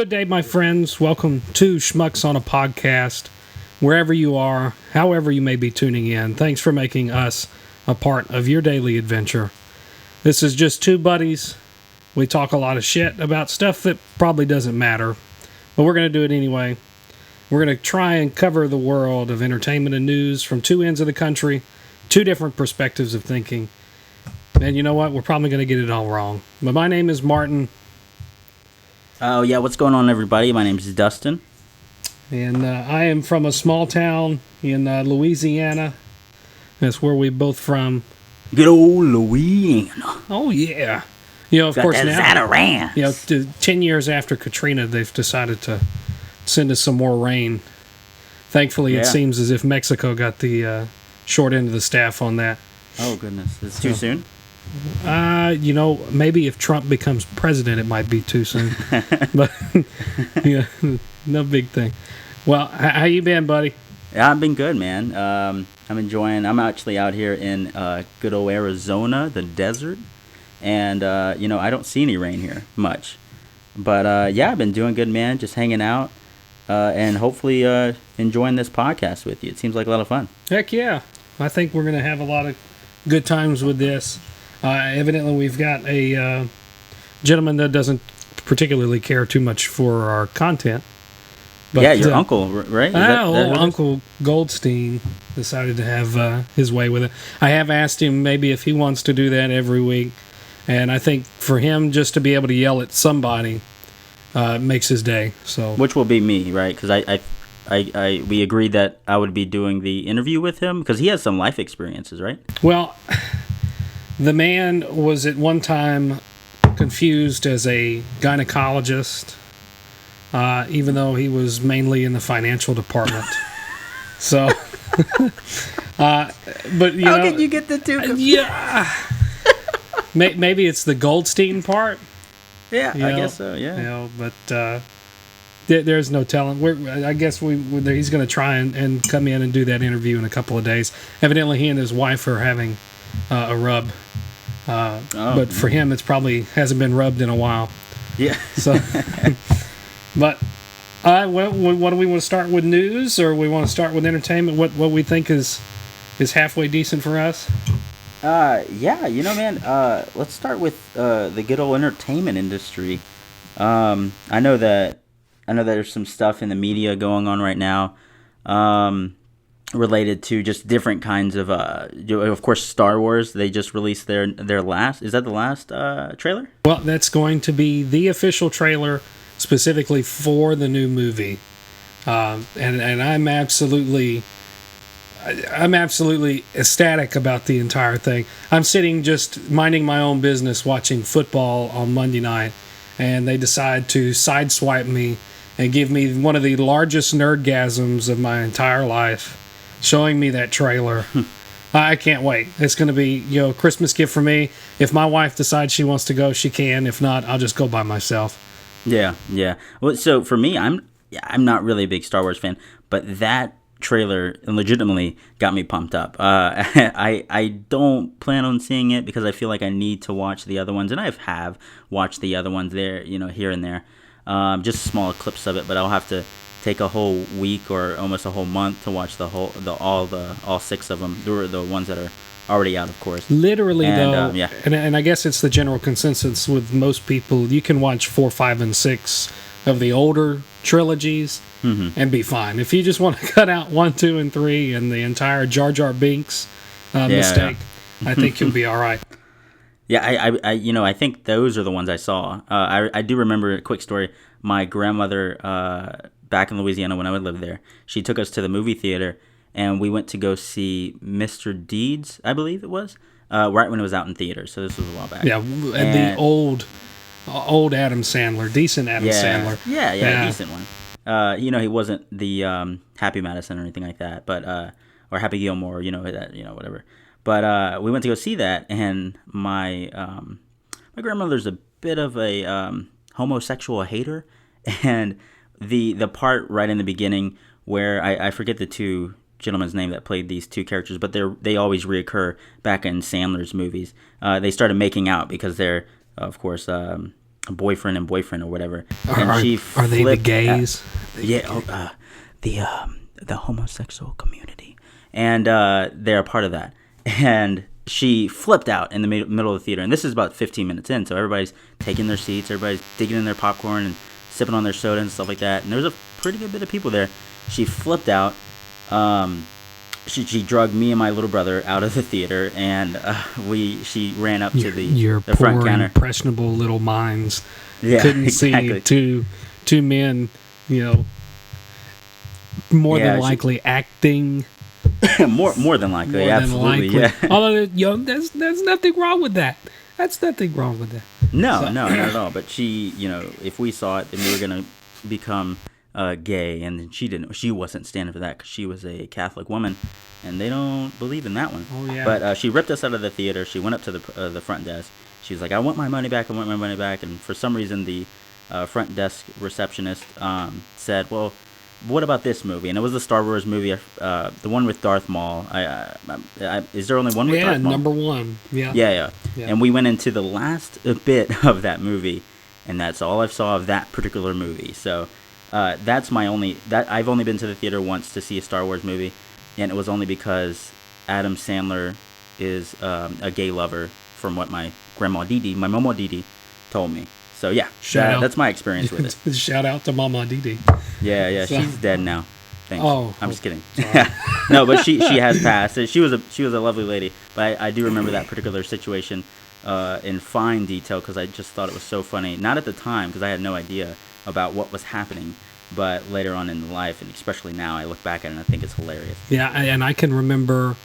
good day, my friends. Welcome to Schmucks on a podcast. Wherever you are, however you may be tuning in, thanks for making us a part of your daily adventure. This is just two buddies. We talk a lot of shit about stuff that probably doesn't matter, but we're going to do it anyway. We're going to try and cover the world of entertainment and news from two ends of the country, two different perspectives of thinking. And you know what? We're probably going to get it all wrong. But my name is Martin. Oh, yeah. What's going on, everybody? My name is Dustin. And I am from a small town in Louisiana. That's where we're both from. Good old Louisiana. Oh, yeah. You know, of course, now, Zatarans. you know, 10 years after Katrina, they've decided to send us some more rain. Thankfully, it seems as if Mexico got the short end of the staff on that. Oh, goodness. It's too soon? You know, maybe if Trump becomes president, it might be too soon. But, yeah, no big thing. Well, how you been, buddy? Yeah, I've been good, man. I'm actually out here in good old Arizona, the desert. And, I don't see any rain here much. But, I've been doing good, man. Just hanging out and hopefully enjoying this podcast with you. It seems like a lot of fun. Heck yeah. I think we're going to have a lot of good times with this. Evidently, we've got a gentleman that doesn't particularly care too much for our content. But, yeah, your uncle, right? Is that Uncle Goldstein decided to have his way with it. I have asked him maybe if he wants to do that every week. And I think for him just to be able to yell at somebody makes his day. So, which will be me, right? Because we agreed that I would be doing the interview with him because he has some life experiences, right? Well, the man was at one time confused as a gynecologist, even though he was mainly in the financial department. So, but you know, how can you get the two? Yeah, maybe it's the Goldstein part. Yeah, I guess so. Yeah, you know, but there's no telling. I guess he's going to try and come in and do that interview in a couple of days. Evidently, he and his wife are having a rub. But for him, it's probably hasn't been rubbed in a while. Yeah. So, but what do we want to start with, news, or we want to start with entertainment? What we think is halfway decent for us? Man. Let's start with the good old entertainment industry. I know that there's some stuff in the media going on right now. Related to just different kinds of course, Star Wars. They just released their last. Is that the last trailer? Well, that's going to be the official trailer specifically for the new movie, and I'm absolutely ecstatic about the entire thing. I'm sitting just minding my own business, watching football on Monday night, and they decide to sideswipe me and give me one of the largest nerdgasms of my entire life, showing me that trailer. I can't wait. It's going to be, a Christmas gift for me. If my wife decides she wants to go, she can. If not, I'll just go by myself. Yeah. Well, so for me, I'm not really a big Star Wars fan, but that trailer legitimately got me pumped up. I don't plan on seeing it because I feel like I need to watch the other ones, and I have watched the other ones there, here and there. Just small clips of it, but I'll have to take a whole week or almost a whole month to watch all six of them. The ones that are already out, of course. Literally, and I guess it's the general consensus with most people. You can watch 4, 5, and 6 of the older trilogies and be fine. If you just want to cut out 1, 2, and 3 and the entire Jar Jar Binks mistake, I think you'll be all right. Yeah, I think those are the ones I saw. I do remember a quick story. My grandmother, back in Louisiana when I would live there, she took us to the movie theater, and we went to go see Mr. Deeds, I believe it was, right when it was out in theaters. So this was a while back. Yeah, and the old Adam Sandler, decent Adam Sandler. Yeah, decent one. He wasn't the Happy Madison or anything like that, but or Happy Gilmore, whatever. But we went to go see that, and my grandmother's a bit of a homosexual hater, and the part right in the beginning where I forget the two gentleman's name that played these two characters, but they always reoccur back in Sandler's movies. They started making out because they're, of course, boyfriend and boyfriend or whatever. Are they the gays? The homosexual community, and they're a part of that. And she flipped out in the middle of the theater, and this is about 15 minutes in, so everybody's taking their seats, everybody's digging in their popcorn and sipping on their soda and stuff like that, and there's a pretty good bit of people there. She flipped out. She drugged me and my little brother out of the theater, and she ran up to the front counter. Impressionable little minds couldn't see two men, more than likely acting. more than likely, absolutely. Yeah. Although there's nothing wrong with that. That's nothing wrong with that. No, not at all. But she, if we saw it, then we were gonna become gay, and she wasn't standing for that because she was a Catholic woman, and they don't believe in that one. Oh yeah. But she ripped us out of the theater. She went up to the front desk. She was like, "I want my money back. I want my money back." And for some reason, the front desk receptionist said, "Well, what about this movie?" And it was the Star Wars movie, the one with Darth Maul. Is there only one with Darth Maul? Yeah, number one. Yeah. And we went into the last bit of that movie, and that's all I saw of that particular movie. So that's I've only been to the theater once to see a Star Wars movie, and it was only because Adam Sandler is a gay lover, from what my Mama Didi, told me. So yeah, that's my experience with it. Shout out to Mama Didi. Yeah, so, she's dead now. Thanks. Oh, I'm just kidding. No, but she has passed. She was a lovely lady. But I do remember that particular situation in fine detail because I just thought it was so funny. Not at the time because I had no idea about what was happening, but later on in life, and especially now, I look back at it and I think it's hilarious. Yeah, and I can remember,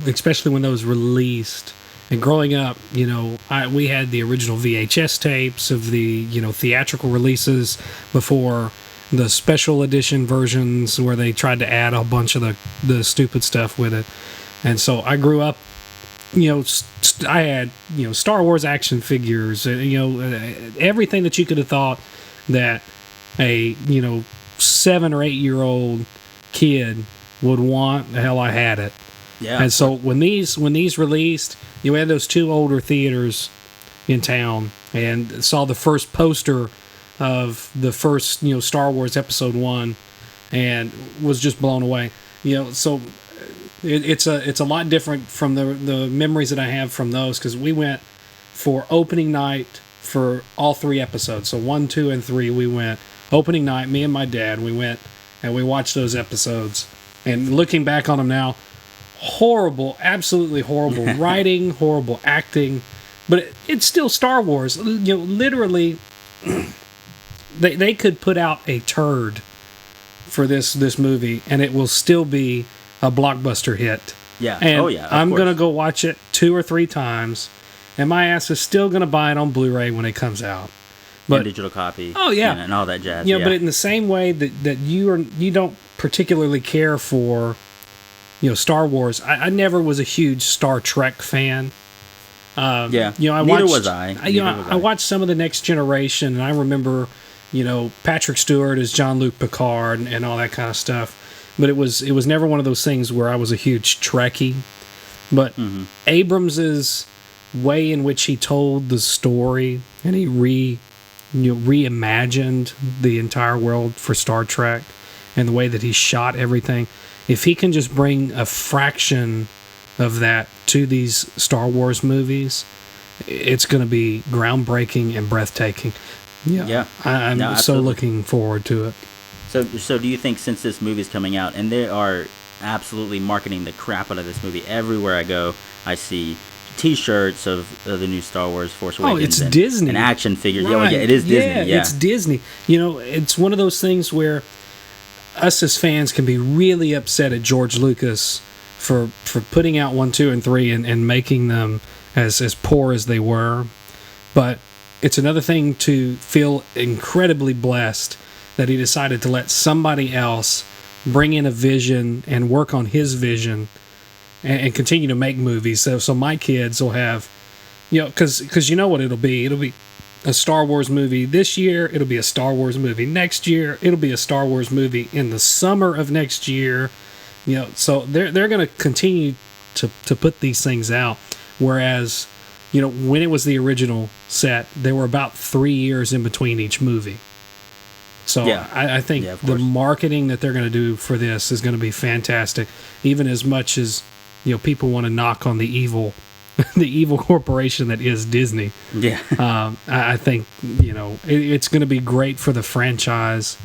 especially when those released. And growing up, we had the original VHS tapes of the, theatrical releases before the special edition versions where they tried to add a bunch of the stupid stuff with it. And so I grew up, I had, Star Wars action figures, everything that you could have thought that a, 7 or 8 year old kid would want. The hell, I had it. Yeah. And so when these released, you had those two older theaters in town and saw the first poster of the first, Star Wars Episode 1 and was just blown away. So it's a lot different from the memories that I have from those because we went for opening night for all 3 episodes. So 1, 2, and 3 we went. Opening night, me and my dad, we went and we watched those episodes. And looking back on them now, horrible, absolutely horrible writing, horrible acting, but it's still Star Wars. Literally, they could put out a turd for this movie, and it will still be a blockbuster hit. Yeah. And I'm gonna go watch it 2 or 3 times, and my ass is still gonna buy it on Blu-ray when it comes out. But digital copy. Oh yeah, and all that jazz. But in the same way that you don't particularly care for. Star Wars. I never was a huge Star Trek fan. Neither was I. I watched some of the Next Generation, and I remember, Patrick Stewart as Jean-Luc Picard and all that kind of stuff. But it was never one of those things where I was a huge Trekkie. But Abrams's way in which he told the story and he reimagined the entire world for Star Trek and the way that he shot everything. If he can just bring a fraction of that to these Star Wars movies, it's going to be groundbreaking and breathtaking. I'm so looking forward to it. So do you think since this movie's coming out, and they are absolutely marketing the crap out of this movie, everywhere I go, I see T-shirts of the new Star Wars Force Awakens. It's Disney. And action figures. Right. Yeah, it is Disney. Yeah, it's Disney. It's one of those things where us as fans can be really upset at George Lucas for putting out 1, 2, and 3 and making them as poor as they were. But it's another thing to feel incredibly blessed that he decided to let somebody else bring in a vision and work on his vision and continue to make movies. So my kids will have, because you know what it'll be. It'll be a Star Wars movie this year. It'll be a Star Wars movie next year. It'll be a Star Wars movie in the summer of next year. So they're going to continue to put these things out. Whereas, when it was the original set, there were about 3 years in between each movie. So I think the marketing that they're going to do for this is going to be fantastic, even as much as people want to knock on the evil corporation that is Disney. Yeah. I think it's going to be great for the franchise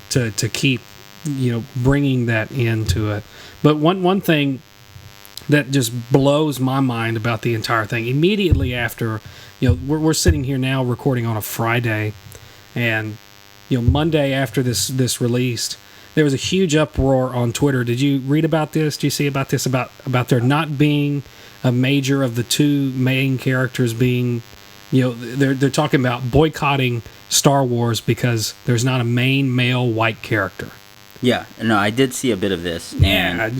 to keep bringing that into it. But one thing that just blows my mind about the entire thing, immediately after, we're sitting here now recording on a Friday, and Monday after this released, there was a huge uproar on Twitter. Did you read about this? Do you see about this? About there not being a major of the two main characters being, they're talking about boycotting Star Wars because there's not a main male white character. Yeah, no, I did see a bit of this. And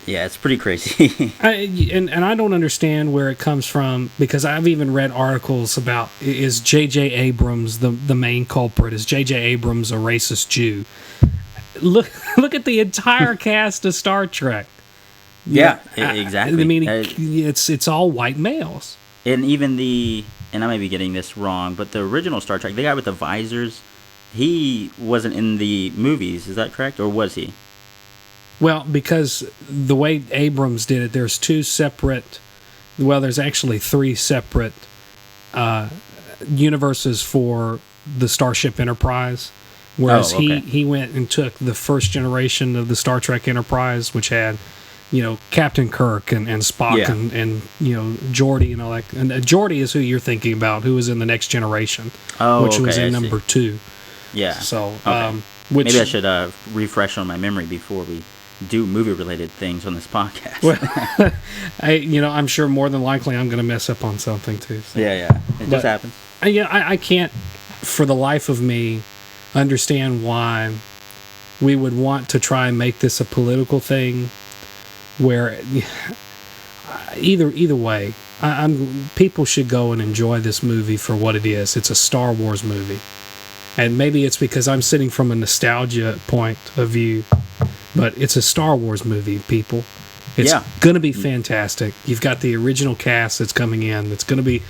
yeah, it's pretty crazy. And I don't understand where it comes from, because I've even read articles about, is J.J. Abrams the main culprit? Is J.J. Abrams a racist Jew? Look at the entire cast of Star Trek. Yeah, exactly. I mean, it's all white males. And even and I may be getting this wrong, but the original Star Trek, the guy with the visors, he wasn't in the movies. Is that correct, or was he? Well, because the way Abrams did it, there's there's actually 3 separate universes for the Starship Enterprise. Whereas he went and took the first generation of the Star Trek Enterprise, which had, Captain Kirk and Spock and Geordi and all that. And Geordi is who you're thinking about, who was in the Next Generation, which was in number 2. Yeah. So, maybe I should refresh on my memory before we do movie-related things on this podcast. Well, I'm sure more than likely I'm going to mess up on something too. So. Yeah, it just happens. I can't, for the life of me, understand why we would want to try and make this a political thing. Where either way, people should go and enjoy this movie for what it is. It's a Star Wars movie, and maybe it's because I'm sitting from a nostalgia point of view. But it's a Star Wars movie, people. It's going to be fantastic. You've got the original cast that's coming in. It's going to be,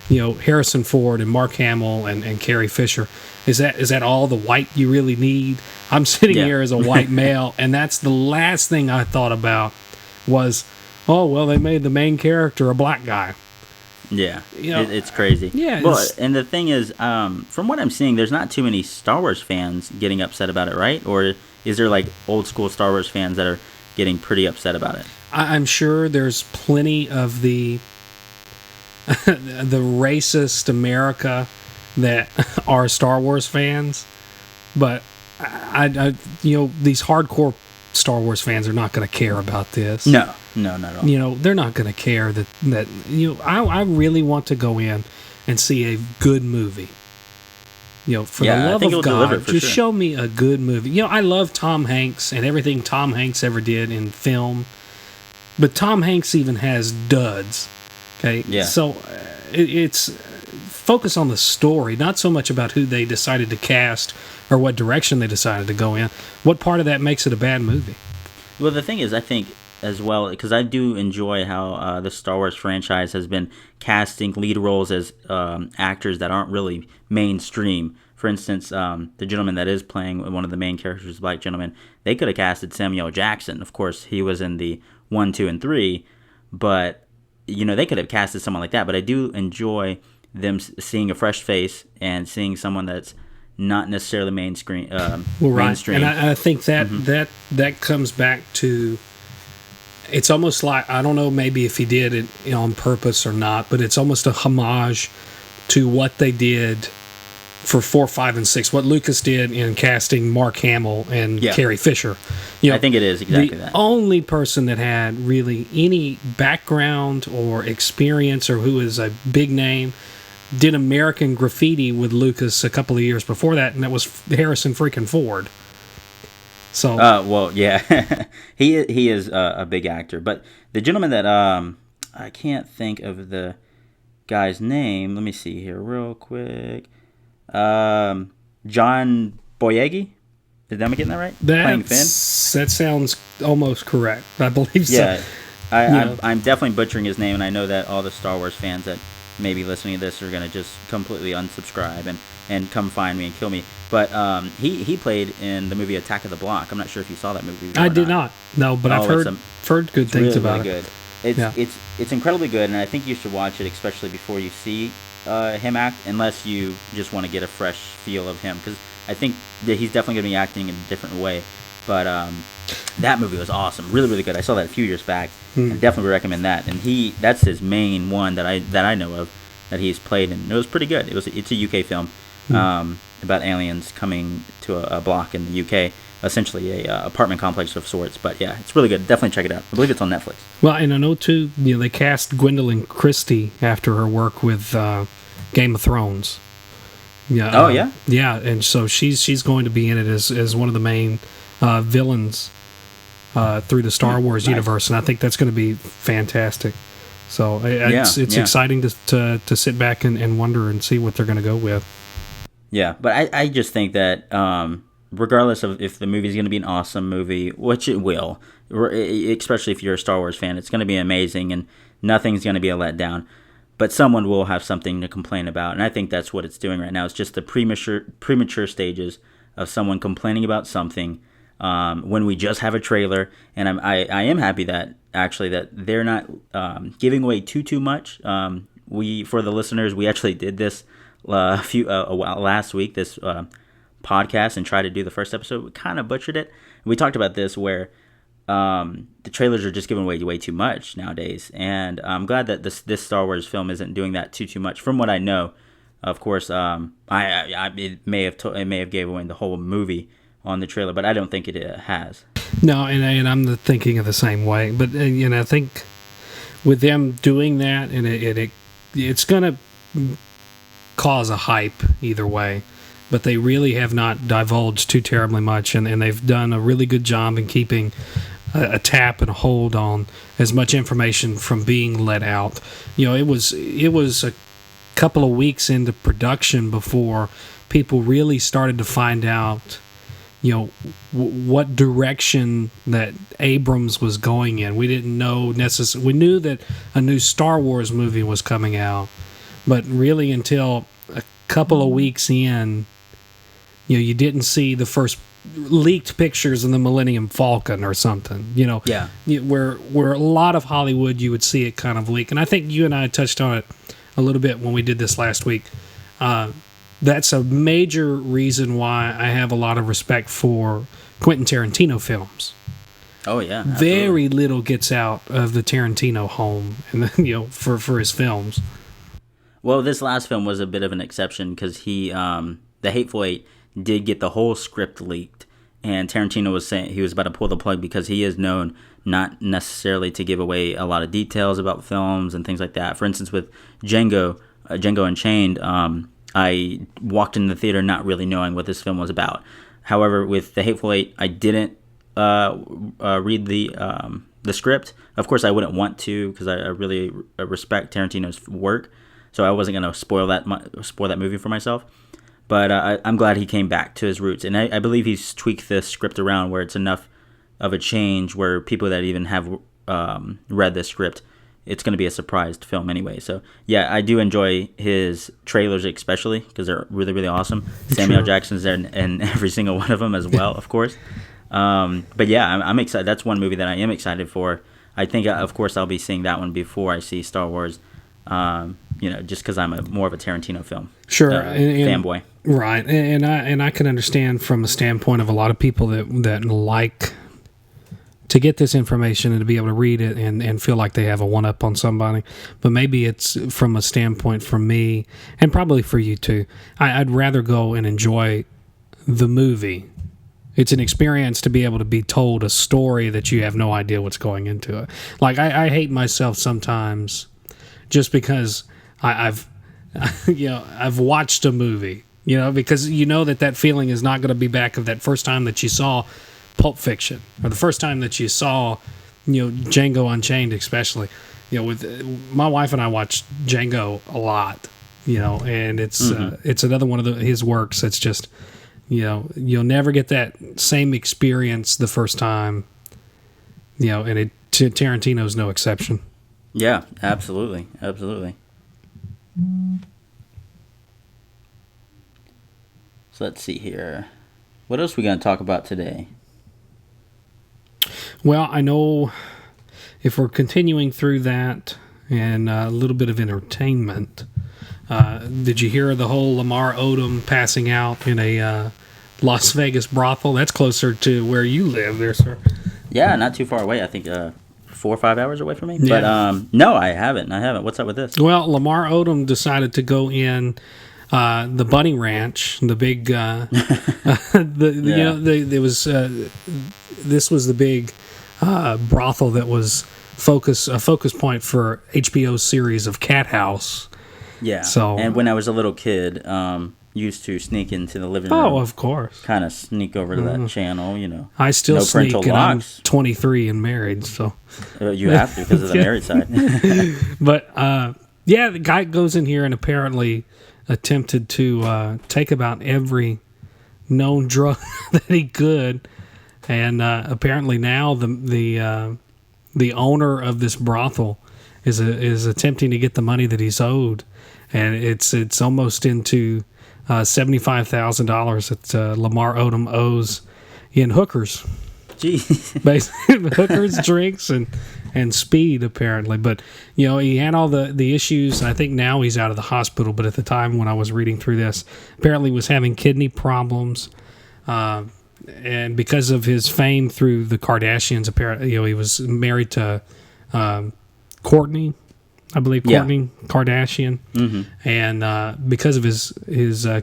Harrison Ford and Mark Hamill and Carrie Fisher. Is that all the white you really need? I'm sitting here as a white male, and that's the last thing I thought about was, they made the main character a black guy. Yeah, it's crazy. Yeah. Well, and the thing is, from what I'm seeing, there's not too many Star Wars fans getting upset about it, right? Or is there like old school Star Wars fans that are getting pretty upset about it? I'm sure there's plenty of the racist America that are Star Wars fans, but I these hardcore Star Wars fans are not going to care about this. No, not at all. They're not going to care that I really want to go in and see a good movie. For the love of God, just show me a good movie. I love Tom Hanks and everything Tom Hanks ever did in film, but Tom Hanks even has duds. Okay, yeah. So it's focus on the story, not so much about who they decided to cast or what direction they decided to go in. What part of that makes it a bad movie? Well, the thing is, I think as well, because I do enjoy how the Star Wars franchise has been casting lead roles as actors that aren't really mainstream. For instance, the gentleman that is playing one of the main characters, the black gentleman, they could have casted Samuel Jackson. Of course, he was in the 1, 2, and 3, but they could have casted someone like that. But I do enjoy them seeing a fresh face and seeing someone that's not necessarily mainstream. Mainstream. And I think that that comes back to, it's almost like, I don't know maybe if he did it on purpose or not, but it's almost a homage to what they did for 4, 5, and 6, what Lucas did in casting Mark Hamill and Carrie Fisher. I think it is exactly that. The only person that had really any background or experience or who is a big name did American Graffiti with Lucas a couple of years before that, and that was Harrison freaking Ford. So, he is a big actor, but the gentleman that I can't think of the guy's name. Let me see here real quick. John Boyega. Am I getting that right? Playing Finn. That sounds almost correct. I believe so. Yeah, I'm definitely butchering his name, and I know that all the Star Wars fans that maybe listening to this are gonna just completely unsubscribe and come find me and kill me. But he played in the movie Attack of the Block. I'm not sure if you saw that movie. I did not. No, but I've heard good things really, about really it. Good. It's incredibly good, and I think you should watch it, especially before you see him act, unless you just want to get a fresh feel of him, because I think that he's definitely going to be acting in a different way. But that movie was awesome, really, really good. I saw that a few years back, and definitely recommend that. And that's his main one that I know of that he's played in. It was pretty good. It's a UK film about aliens coming to a block in the UK, essentially a apartment complex of sorts. But yeah, it's really good. Definitely check it out. I believe it's on Netflix. Well, and I know too, they cast Gwendolyn Christie after her work with Game of Thrones. Yeah. Oh yeah. Yeah, and so she's going to be in it as one of the main villains through the Star Wars universe, and I think that's going to be fantastic. So it's exciting to sit back and wonder and see what they're going to go with. Yeah, but I just think that regardless of if the movie's going to be an awesome movie, which it will, especially if you're a Star Wars fan, it's going to be amazing and nothing's going to be a letdown. But someone will have something to complain about, and I think that's what it's doing right now. It's just the premature stages of someone complaining about something when we just have a trailer. And I am happy that actually that they're not giving away too much. For the listeners, we actually did this last week, this podcast, and tried to do the first episode. We kind of butchered it. We talked about this where the trailers are just giving away way too much nowadays, and I'm glad that this Star Wars film isn't doing that too much. From what I know, of course, it may have gave away the whole movie on the trailer, but I don't think it has. No, and I'm thinking of the same way. But I think with them doing that, and it's gonna cause a hype either way. But they really have not divulged too terribly much, and they've done a really good job in keeping a tap and a hold on as much information from being let out. It was a couple of weeks into production before people really started to find out, what direction that Abrams was going in. We didn't know necessarily. We knew that a new Star Wars movie was coming out, but really until a couple of weeks in, you didn't see the first leaked pictures of the Millennium Falcon or something. Yeah. Where a lot of Hollywood, you would see it kind of leak, and I think you and I touched on it a little bit when we did this last week. That's a major reason why I have a lot of respect for Quentin Tarantino films. Oh yeah, absolutely. Very little gets out of the Tarantino home, and for his films. Well, this last film was a bit of an exception because he, The Hateful Eight, did get the whole script leaked, and Tarantino was saying he was about to pull the plug because he is known not necessarily to give away a lot of details about films and things like that. For instance, with Django Unchained, I walked into the theater not really knowing what this film was about. However, with The Hateful Eight, I didn't read the script. Of course, I wouldn't want to because I really respect Tarantino's work, so I wasn't going to spoil that movie for myself. But I'm glad he came back to his roots, and I believe he's tweaked the script around where it's enough of a change where people that even have read the script, it's going to be a surprised film anyway. So yeah, I do enjoy his trailers especially because they're really, really awesome. Samuel Jackson's there in every single one of them as well, of course. But yeah, I'm excited. That's one movie that I am excited for. I think, of course, I'll be seeing that one before I see Star Wars. Just because I'm more of a Tarantino film fanboy. Right, and I can understand from a standpoint of a lot of people that like to get this information and to be able to read it and feel like they have a one-up on somebody. But maybe it's from a standpoint for me, and probably for you too. I'd rather go and enjoy the movie. It's an experience to be able to be told a story that you have no idea what's going into it. Like, I hate myself sometimes just because I've watched a movie, because that feeling is not going to be back of that first time that you saw Pulp Fiction or the first time that you saw, Django Unchained, especially. With my wife and I watched Django a lot, and it's another one of his works that's just, you'll never get that same experience the first time, and Tarantino's no exception. Yeah, absolutely. So let's see here. What else are we going to talk about today? Well, I know if we're continuing through that and a little bit of entertainment, did you hear the whole Lamar Odom passing out in a Las Vegas brothel? That's closer to where you live there, sir. Yeah, not too far away. I think 4 or 5 hours away from me. Yeah. But no, I haven't. What's up with this? Well, Lamar Odom decided to go in the Bunny Ranch, the big, this was the big brothel that was a focus point for HBO's series of Cat House. Yeah. So, and when I was a little kid, used to sneak into the living room. Oh, of course. Kind of sneak over to that channel, I still no sneak, parental and locks. I'm 23 and married, so. You have to because of the married side. But, the guy goes in here and apparently attempted to take about every known drug that he could. And apparently now the owner of this brothel is attempting to get the money that he's owed. And it's almost into $75,000 that Lamar Odom owes in hookers. Jeez. Basically, hookers, drinks, and speed, apparently. But, he had all the issues. I think now he's out of the hospital. But at the time when I was reading through this, apparently was having kidney problems. And because of his fame through the Kardashians, apparently, he was married to Kourtney. I believe Kourtney Kardashian, and because of his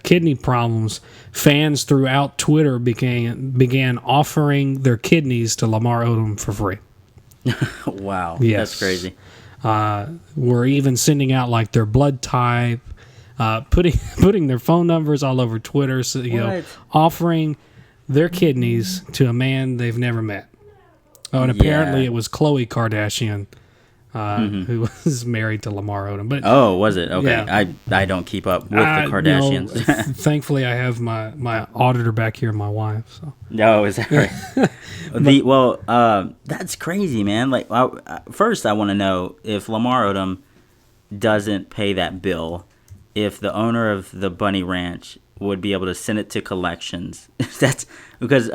kidney problems, fans throughout Twitter began offering their kidneys to Lamar Odom for free. Wow, Yes. That's crazy. We're even sending out like their blood type, putting their phone numbers all over Twitter, so offering their kidneys to a man they've never met. Oh, and apparently it was Khloe Kardashian. Who was married to Lamar Odom. But was it? Okay. Yeah. I don't keep up with the Kardashians. Thankfully, I have my auditor back here, my wife. So. No, is that right? That's crazy, man. Like, first, I want to know if Lamar Odom doesn't pay that bill, if the owner of the Bunny Ranch would be able to send it to collections. That's because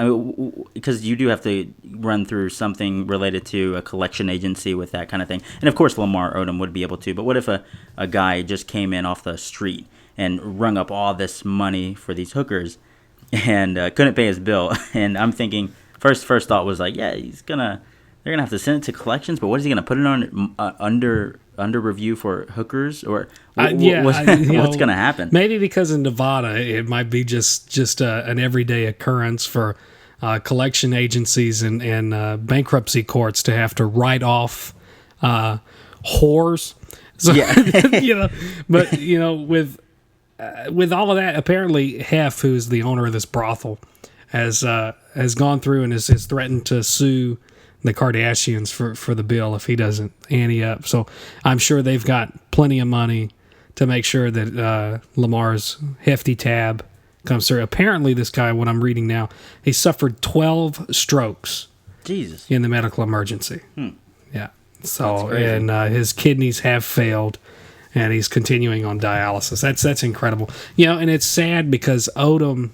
you do have to run through something related to a collection agency with that kind of thing. And of course Lamar Odom would be able to, but what if a guy just came in off the street and rung up all this money for these hookers and couldn't pay his bill? And I'm thinking first thought was like, yeah, they're gonna have to send it to collections, but what is he gonna put it on under review for hookers, or what's gonna happen? Maybe because in Nevada it might be just an everyday occurrence for collection agencies and bankruptcy courts to have to write off whores. So, but with all of that, apparently Hef, who's the owner of this brothel, has gone through and has threatened to sue the Kardashians for the bill if he doesn't ante up. So I'm sure they've got plenty of money to make sure that Lamar's hefty tab comes through. Apparently this guy, what I'm reading now, he suffered 12 strokes. Jesus. In the medical emergency. Yeah. So, and his kidneys have failed, and he's continuing on dialysis. That's incredible. And it's sad because Odom,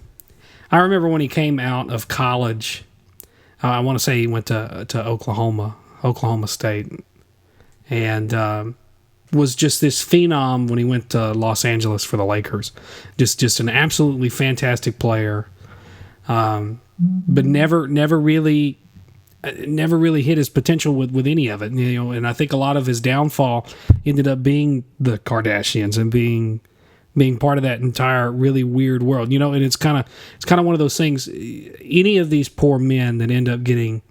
I remember when he came out of college, I want to say he went to Oklahoma State, and was just this phenom when he went to Los Angeles for the Lakers. Just an absolutely fantastic player, but never really hit his potential with any of it. And I think a lot of his downfall ended up being the Kardashians and being part of that entire really weird world, and it's kind of one of those things. Any of these poor men that end up getting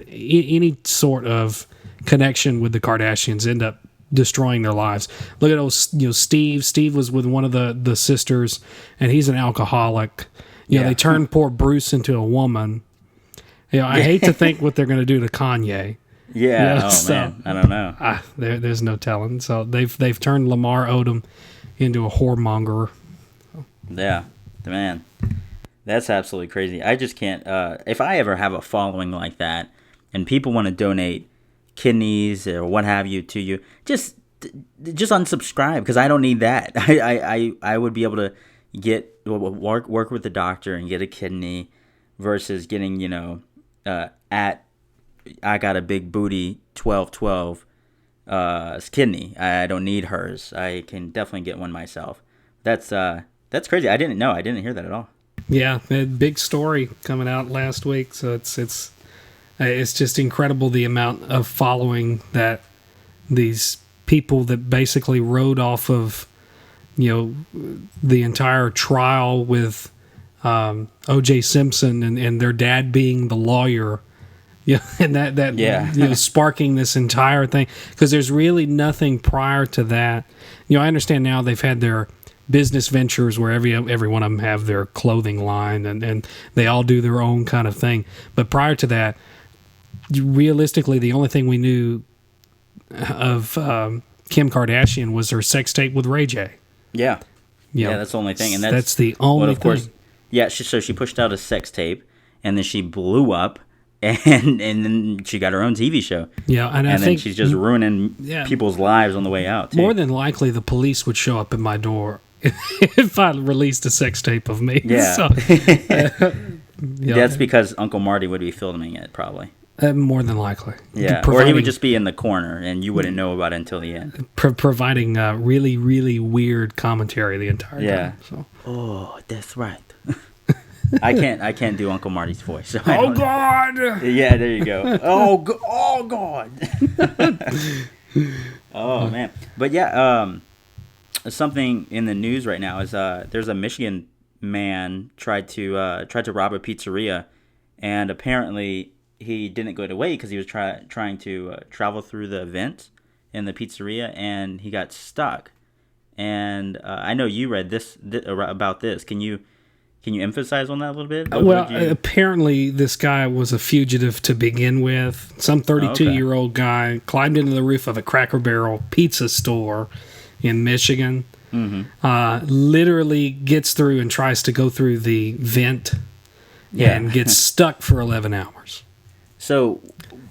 any sort of connection with the Kardashians end up destroying their lives. Look at Steve. Steve was with one of the sisters, and he's an alcoholic. They turned poor Bruce into a woman. I hate to think what they're going to do to Kanye. Yeah. Man, I don't know. There's no telling. So they've turned Lamar Odom into a whoremonger. Yeah, man, that's absolutely crazy. I just can't. If I ever have a following like that, and people want to donate kidneys or what have you to you, just just unsubscribe because I don't need that. I would be able to work with the doctor and get a kidney versus getting at I got a big booty 12 kidney. I don't need hers. I can definitely get one myself. That's crazy. I didn't know. I didn't hear that at all. Yeah, a big story coming out last week. So it's just incredible the amount of following that these people that basically rode off of the entire trial with O.J. Simpson and their dad being the lawyer. Yeah, and that sparking this entire thing, because there's really nothing prior to that. I understand now they've had their business ventures where every one of them have their clothing line and they all do their own kind of thing. But prior to that, realistically, the only thing we knew of Kim Kardashian was her sex tape with Ray J. Yeah, that's the only thing, and that's the only thing. Of course, yeah. She pushed out a sex tape, and then she blew up. And then she got her own TV show. Yeah, and I think then she's just ruining people's lives on the way out, too. More than likely, the police would show up at my door if I released a sex tape of me. Yeah. So, that's because Uncle Marty would be filming it, probably. More than likely. Yeah, or he would just be in the corner, and you wouldn't know about it until the end. Providing really, really weird commentary the entire time. Yeah. So. Oh, that's right. I can't do Uncle Marty's voice. So oh God! Yeah, there you go. Oh God! Oh man! But yeah, something in the news right now is there's a Michigan man tried to rob a pizzeria, and apparently he didn't go away because he was trying to travel through the vent in the pizzeria, and he got stuck. And I know you read this about this. Can you emphasize on that a little bit? Apparently this guy was a fugitive to begin with. Some 32-year-old guy climbed into the roof of a Cracker Barrel pizza store in Michigan. Mm-hmm. Literally gets through and tries to go through the vent and gets stuck for 11 hours. So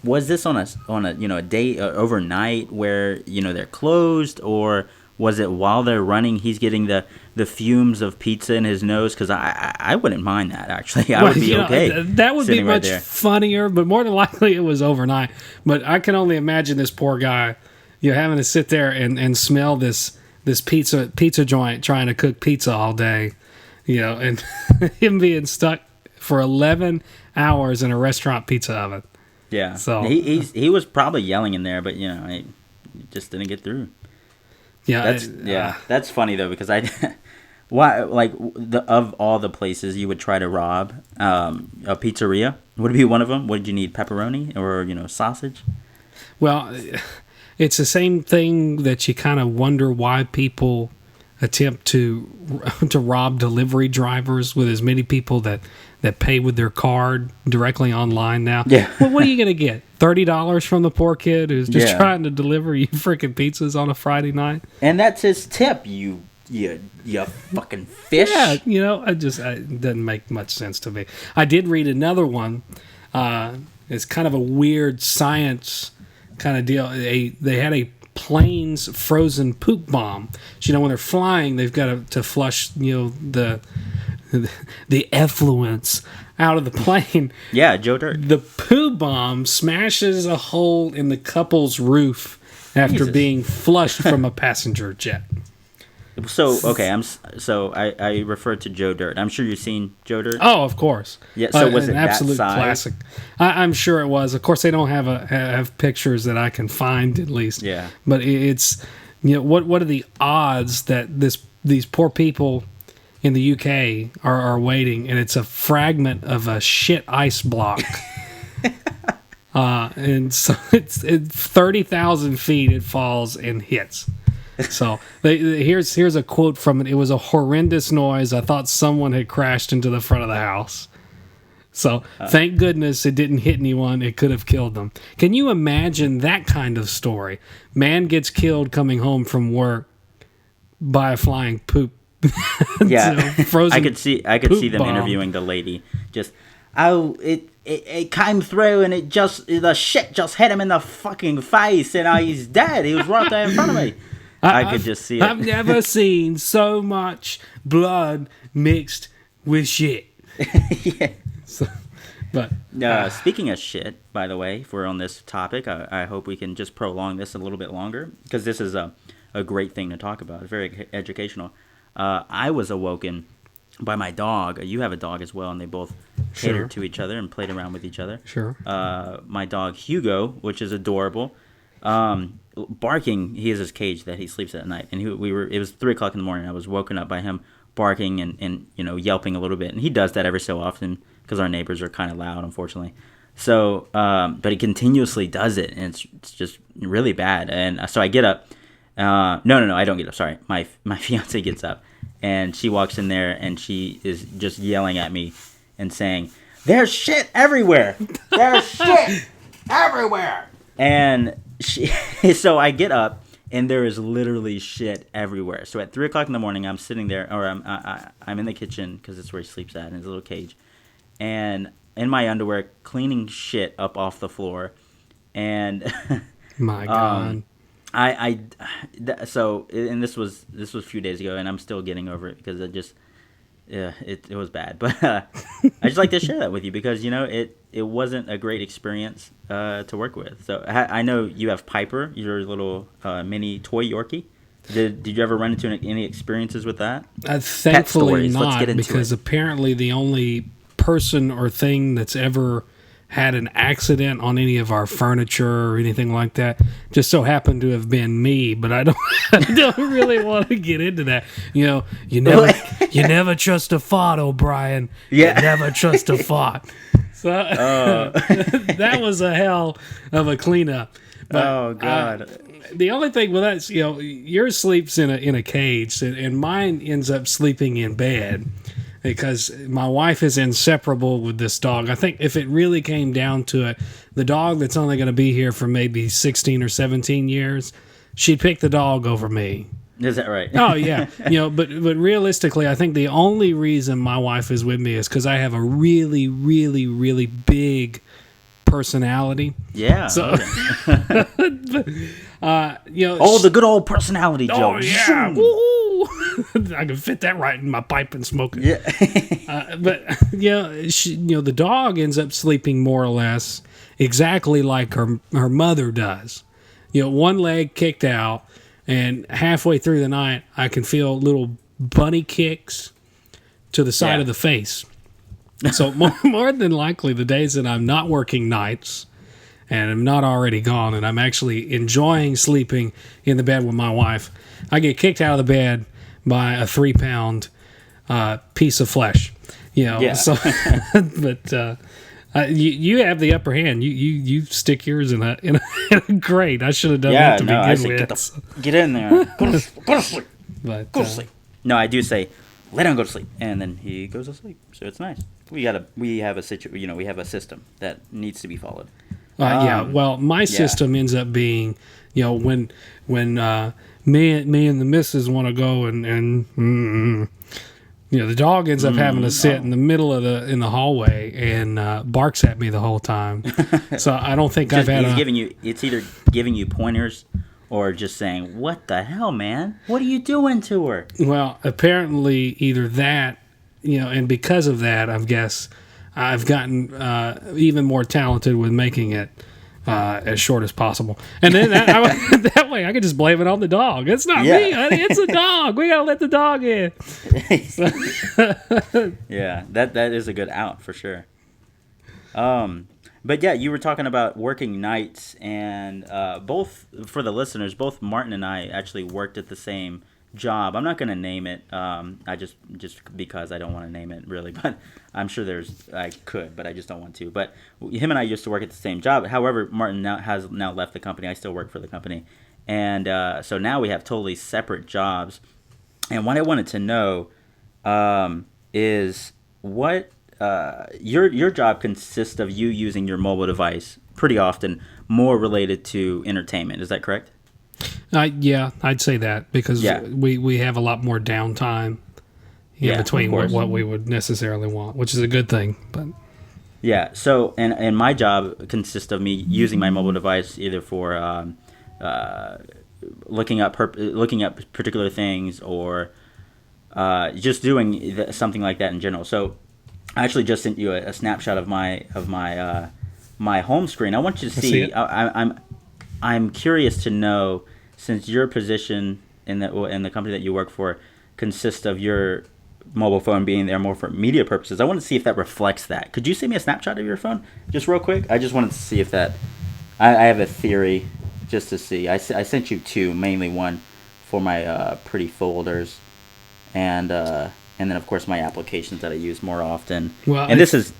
was this on a day overnight where they're closed, or was it while they're running he's getting the fumes of pizza in his nose? Because I wouldn't mind that, actually. I would be okay. That would be much funnier, but more than likely it was overnight. But I can only imagine this poor guy having to sit there and smell this pizza joint trying to cook pizza all day, and him being stuck for 11 hours in a restaurant pizza oven. Yeah. So he was probably yelling in there, but he just didn't get through. Yeah, that's funny though, because of all the places you would try to rob, a pizzeria, would it be one of them? Would you need pepperoni or sausage? Well, it's the same thing that you kind of wonder why people attempt to rob delivery drivers with as many people that pay with their card directly online now. Yeah. Well, what are you going to get? $30 from the poor kid who's just trying to deliver you freaking pizzas on a Friday night? And that's his tip, you fucking fish. Yeah, it doesn't make much sense to me. I did read another one. It's kind of a weird science kind of deal. They had a plane's frozen poop bomb. So, when they're flying, they've got to flush, the effluents out of the plane. Yeah, Joe Dirt. The poo bomb smashes a hole in the couple's roof after being flushed from a passenger jet. So, okay, I referred to Joe Dirt. I'm sure you've seen Joe Dirt. Oh, of course. Yeah, so was it an absolute that size? Classic? I'm sure it was. Of course, they don't have pictures that I can find, at least. Yeah. But it's what are the odds that these poor people in the UK are waiting, and it's a fragment of a shit ice block. And so it's 30,000 feet it falls and hits. So here's a quote from it. It was a horrendous noise. I thought someone had crashed into the front of the house. So thank goodness it didn't hit anyone. It could have killed them. Can you imagine that kind of story? Man gets killed coming home from work by a flying poop. Yeah, frozen. I could see them bomb. interviewing the lady. Just, it came through and the shit just hit him in the fucking face and he's dead. He was right there in front of me. I could just see it. I've never seen so much blood mixed with shit. Yeah. So, but speaking of shit, by the way, if we're on this topic, I hope we can just prolong this a little bit longer because this is a great thing to talk about. It's very educational. I was awoken by my dog. You have a dog as well, and they both catered to each other and played around with each other. Sure. My dog Hugo, which is adorable, barking. He has his cage that he sleeps at night, and it was 3:00 in the morning. I was woken up by him barking and yelping a little bit, and he does that every so often because our neighbors are kind of loud, unfortunately. So, but he continuously does it, and it's just really bad. And so I get up. No, I don't get up. Sorry, my fiance gets up, and she walks in there, and she is just yelling at me and saying, "There's shit everywhere. There's shit everywhere." And so I get up, and there is literally shit everywhere. So at 3:00 in the morning, I'm sitting there, or I'm in the kitchen because it's where he sleeps at in his little cage, and in my underwear, cleaning shit up off the floor, and my God. So this was a few days ago, and I'm still getting over it because it was bad. But I just like to share that with you because it wasn't a great experience to work with. So I know you have Piper, your little mini toy Yorkie. Did you ever run into any experiences with that? Thankfully not, because apparently the only person or thing that's ever had an accident on any of our furniture or anything like that just so happened to have been me, but I don't really want to get into that. You never trust a fart, O'Brien. Yeah. You never trust a fart. So that was a hell of a cleanup. But, oh God. The only thing with that, yours sleeps in a cage, and mine ends up sleeping in bed. Because my wife is inseparable with this dog. I think if it really came down to it, the dog that's only going to be here for maybe 16 or 17 years, she'd pick the dog over me. Is that right? Oh, yeah. But realistically, I think the only reason my wife is with me is because I have a really, really, really big personality. Yeah. So, the good old personality joke. Oh, yeah. Woo-hoo. I can fit that right in my pipe and smoke it. Yeah. But the dog ends up sleeping more or less exactly like her mother does. One leg kicked out, and halfway through the night, I can feel little bunny kicks to the side of the face. So more than likely, the days that I'm not working nights and I'm not already gone and I'm actually enjoying sleeping in the bed with my wife, I get kicked out of the bed by a 3-pound piece of flesh. So, but you have the upper hand. You stick yours in a grate. I should have done that to begin with. Get in there. Go to sleep. But, go to sleep. No, I do say, let him go to sleep, and then he goes to sleep. So it's nice. We have a system that needs to be followed. Well, my system ends up being, when me and the missus want to go and the dog ends up having to sit in the middle of in the hallway and barks at me the whole time. So I don't think I've had. It's either giving you pointers or just saying, "What the hell, man? What are you doing to her?" Well, apparently either that, and because of that, I guess I've gotten even more talented with making it as short as possible. And then that way I can just blame it on the dog. It's not me, honey. It's the dog. We got to let the dog in. Yeah, that is a good out for sure. But yeah, you were talking about working nights, and both, for the listeners, both Martin and I actually worked at the same job. I'm not going to name it. I just because I don't want to name it really, but I'm sure I could, but I just don't want to. But him and I used to work at the same job. However, Martin has now left the company. I still work for the company, and so now we have totally separate jobs. And what I wanted to know is what your job consists of. You using your mobile device pretty often, more related to entertainment. Is that correct? Yeah, I'd say that because we have a lot more downtime in between what we would necessarily want, which is a good thing. But Yeah. So, and my job consists of me using my mobile device either for uh, looking up particular things, or just doing something like that in general. So, I actually just sent you a snapshot of my home screen. I want you to I see see. it. I'm curious to know, since your position in the company that you work for consists of your mobile phone being there more for media purposes. I want to see if that reflects that. Could you send me a snapshot of your phone, just real quick? I just wanted to see if that. I have a theory, just to see. I sent you two, mainly one for my pretty folders, and then of course my applications that I use more often. Well, And this is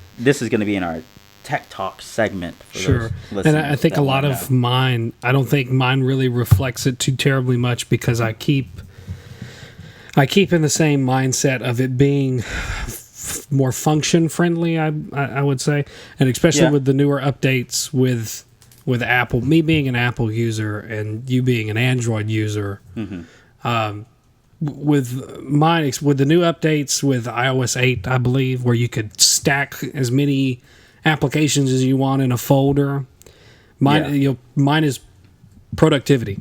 going to be in our tech talk segment for Sure. those And listeners. I think that a lot wanna of know. mine, I don't think mine really reflects it too terribly much, because I keep in the same mindset of it being more function friendly, I would say, and especially Yeah. with the newer updates with Apple. Me being an Apple user and you being an Android user, with mine, with the new updates with iOS 8, I believe, where you could stack as many applications as you want in a folder. Mine, Yeah. mine is productivity.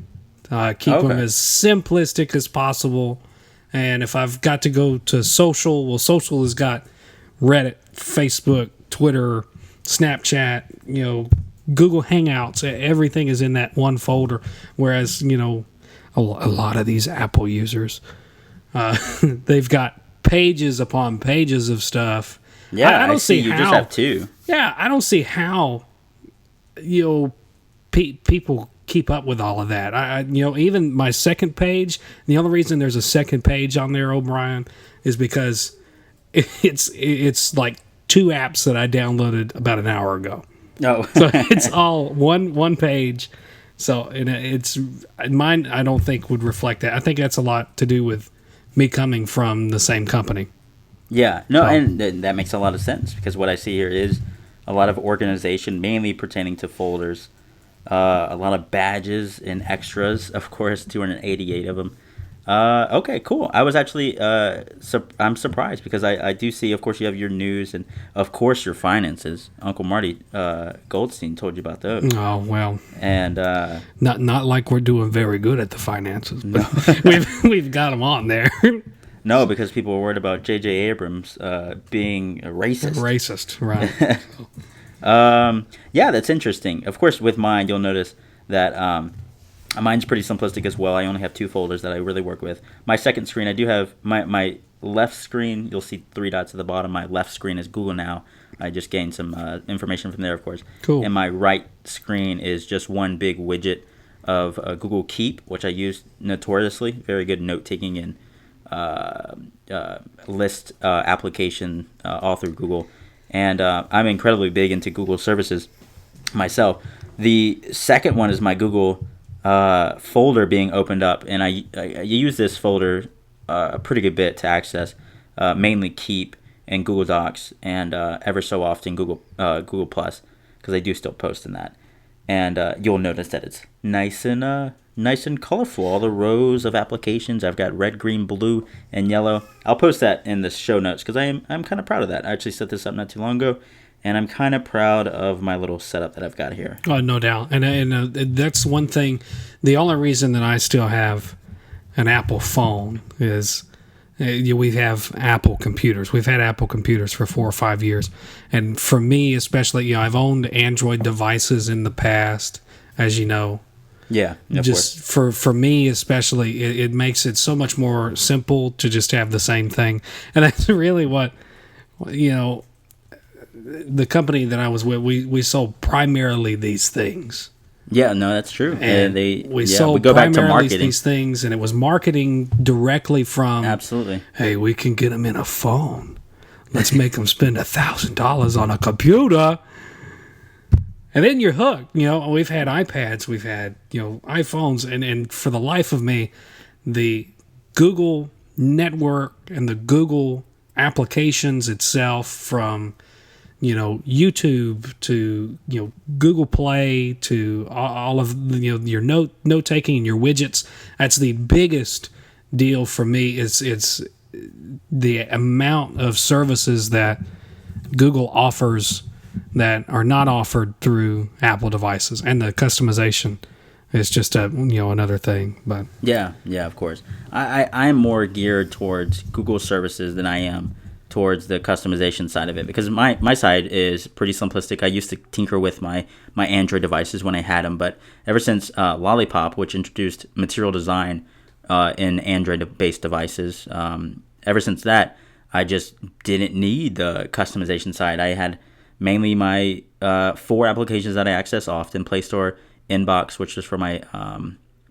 Keep them Okay. as simplistic as possible. And if I've got to go to social, well, social has got Reddit, Facebook, Twitter, Snapchat, Google Hangouts. Everything is in that one folder. Whereas, a lot of these Apple users, they've got pages upon pages of stuff. Yeah, I don't see. see You how. just have two. Yeah, I don't see how people keep up with all of that. Even my second page. The only reason there's a second page on there, O'Brien, is because it's like two apps that I downloaded about an hour ago. No. So it's all one page. So and it's mine. I don't think would reflect that. I think that's a lot to do with me coming from the same company. Yeah, no, So- and that makes a lot of sense, because what I see here is a lot of organization, mainly pertaining to folders, a lot of badges and extras, of course, 288 of them. Okay, cool. I was actually, I'm surprised, because I do see, of course, you have your news and, of course, your finances. Uncle Marty Goldstein told you about those. Oh well, And not like we're doing very good at the finances, but we've got them on there. no, because people were worried about J.J. Abrams being a racist. Racist, right? Yeah, that's interesting. Of course, with mine, you'll notice that mine's pretty simplistic as well. I only have two folders that I really work with. My second screen, I do have my left screen. You'll see three dots at the bottom. My left screen is Google Now. I just gained some information from there, of course. Cool. And my right screen is just one big widget of Google Keep, which I use notoriously. Very good note-taking and list application all through Google. And I'm incredibly big into Google services myself. The second one is my Google folder being opened up, and I use this folder a pretty good bit to access, mainly Keep and Google Docs, and ever so often Google Plus, because I do still post in that. And you'll notice that it's nice and colorful. All the rows of applications. I've got red, green, blue, and yellow. I'll post that in the show notes, because I'm kind of proud of that. I actually set this up not too long ago, and I'm kind of proud of my little setup that I've got here. Oh, no doubt. And that's one thing. The only reason that I still have an Apple phone is we have Apple computers. We've had Apple computers for 4 or 5 years. And for me, especially, I've owned Android devices in the past, as you know. Yeah, of Just for me especially, it makes it so much more simple to just have the same thing. And that's really what, the company that I was with, we sold primarily these things. Yeah, no, that's true. And we sold we go back to primarily marketing. these things, and it was marketing directly from, Absolutely. hey, we can get them in a phone. Let's make them spend $1,000 on a computer. And then you're hooked. We've had iPads, we've had, iPhones, and for the life of me, the Google network and the Google applications itself, from YouTube to Google Play to all of your note taking and your widgets. That's the biggest deal for me. It's the amount of services that Google offers that are not offered through Apple devices, and the customization is just another thing. But yeah, of course. I'm more geared towards Google services than I am towards the customization side of it, because my side is pretty simplistic. I used to tinker with my Android devices when I had them, but ever since Lollipop, which introduced material design in Android-based devices, ever since that, I just didn't need the customization side. I had mainly my 4 applications that I access often: Play Store, Inbox, which is for my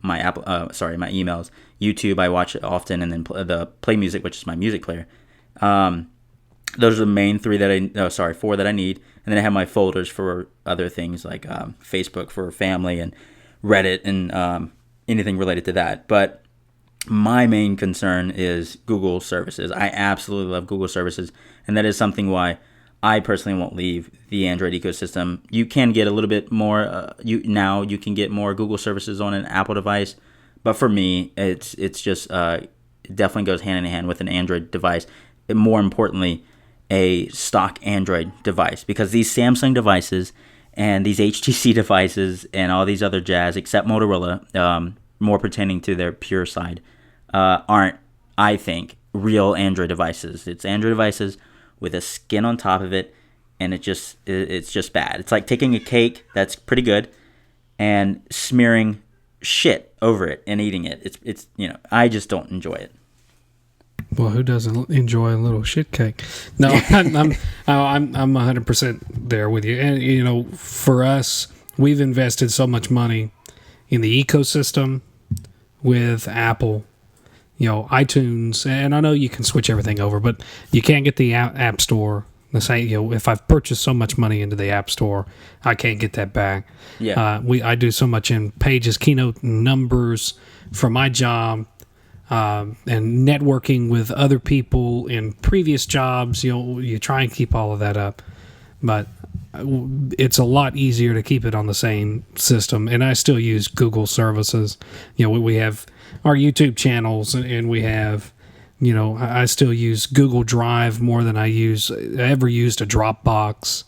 my emails, YouTube, I watch it often, and then the Play Music, which is my music player. Those are the main 4 that I need, and then I have my folders for other things like Facebook for family and Reddit and anything related to that. But my main concern is Google services. I absolutely love Google services, and that is something why I personally won't leave the Android ecosystem. You can get a little bit more. You can get more Google services on an Apple device, but for me, it's just it definitely goes hand in hand with an Android device. And more importantly, a stock Android device, because these Samsung devices and these HTC devices and all these other jazz, except Motorola, more pertaining to their pure side, aren't, I think, real Android devices. It's Android devices with a skin on top of it, and it's just bad. It's like taking a cake that's pretty good and smearing shit over it and eating it. It's I just don't enjoy it. Well, who doesn't enjoy a little shit cake? No, I'm 100% there with you. And for us, we've invested so much money in the ecosystem with Apple, iTunes, and I know you can switch everything over, but you can't get the App Store. If I've purchased so much money into the App Store, I can't get that back. Yeah. I do so much in Pages, Keynote, Numbers for my job, and networking with other people in previous jobs. You try and keep all of that up, but it's a lot easier to keep it on the same system. And I still use Google services. We have our YouTube channels, and we have, I still use Google Drive more than I ever used a Dropbox.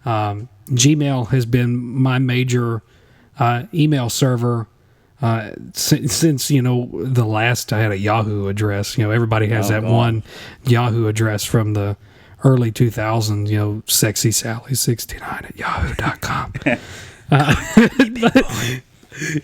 Gmail has been my major email server since the last I had a Yahoo address. Everybody has one Yahoo address from the early 2000s, sexy Sally 69 at yahoo.com.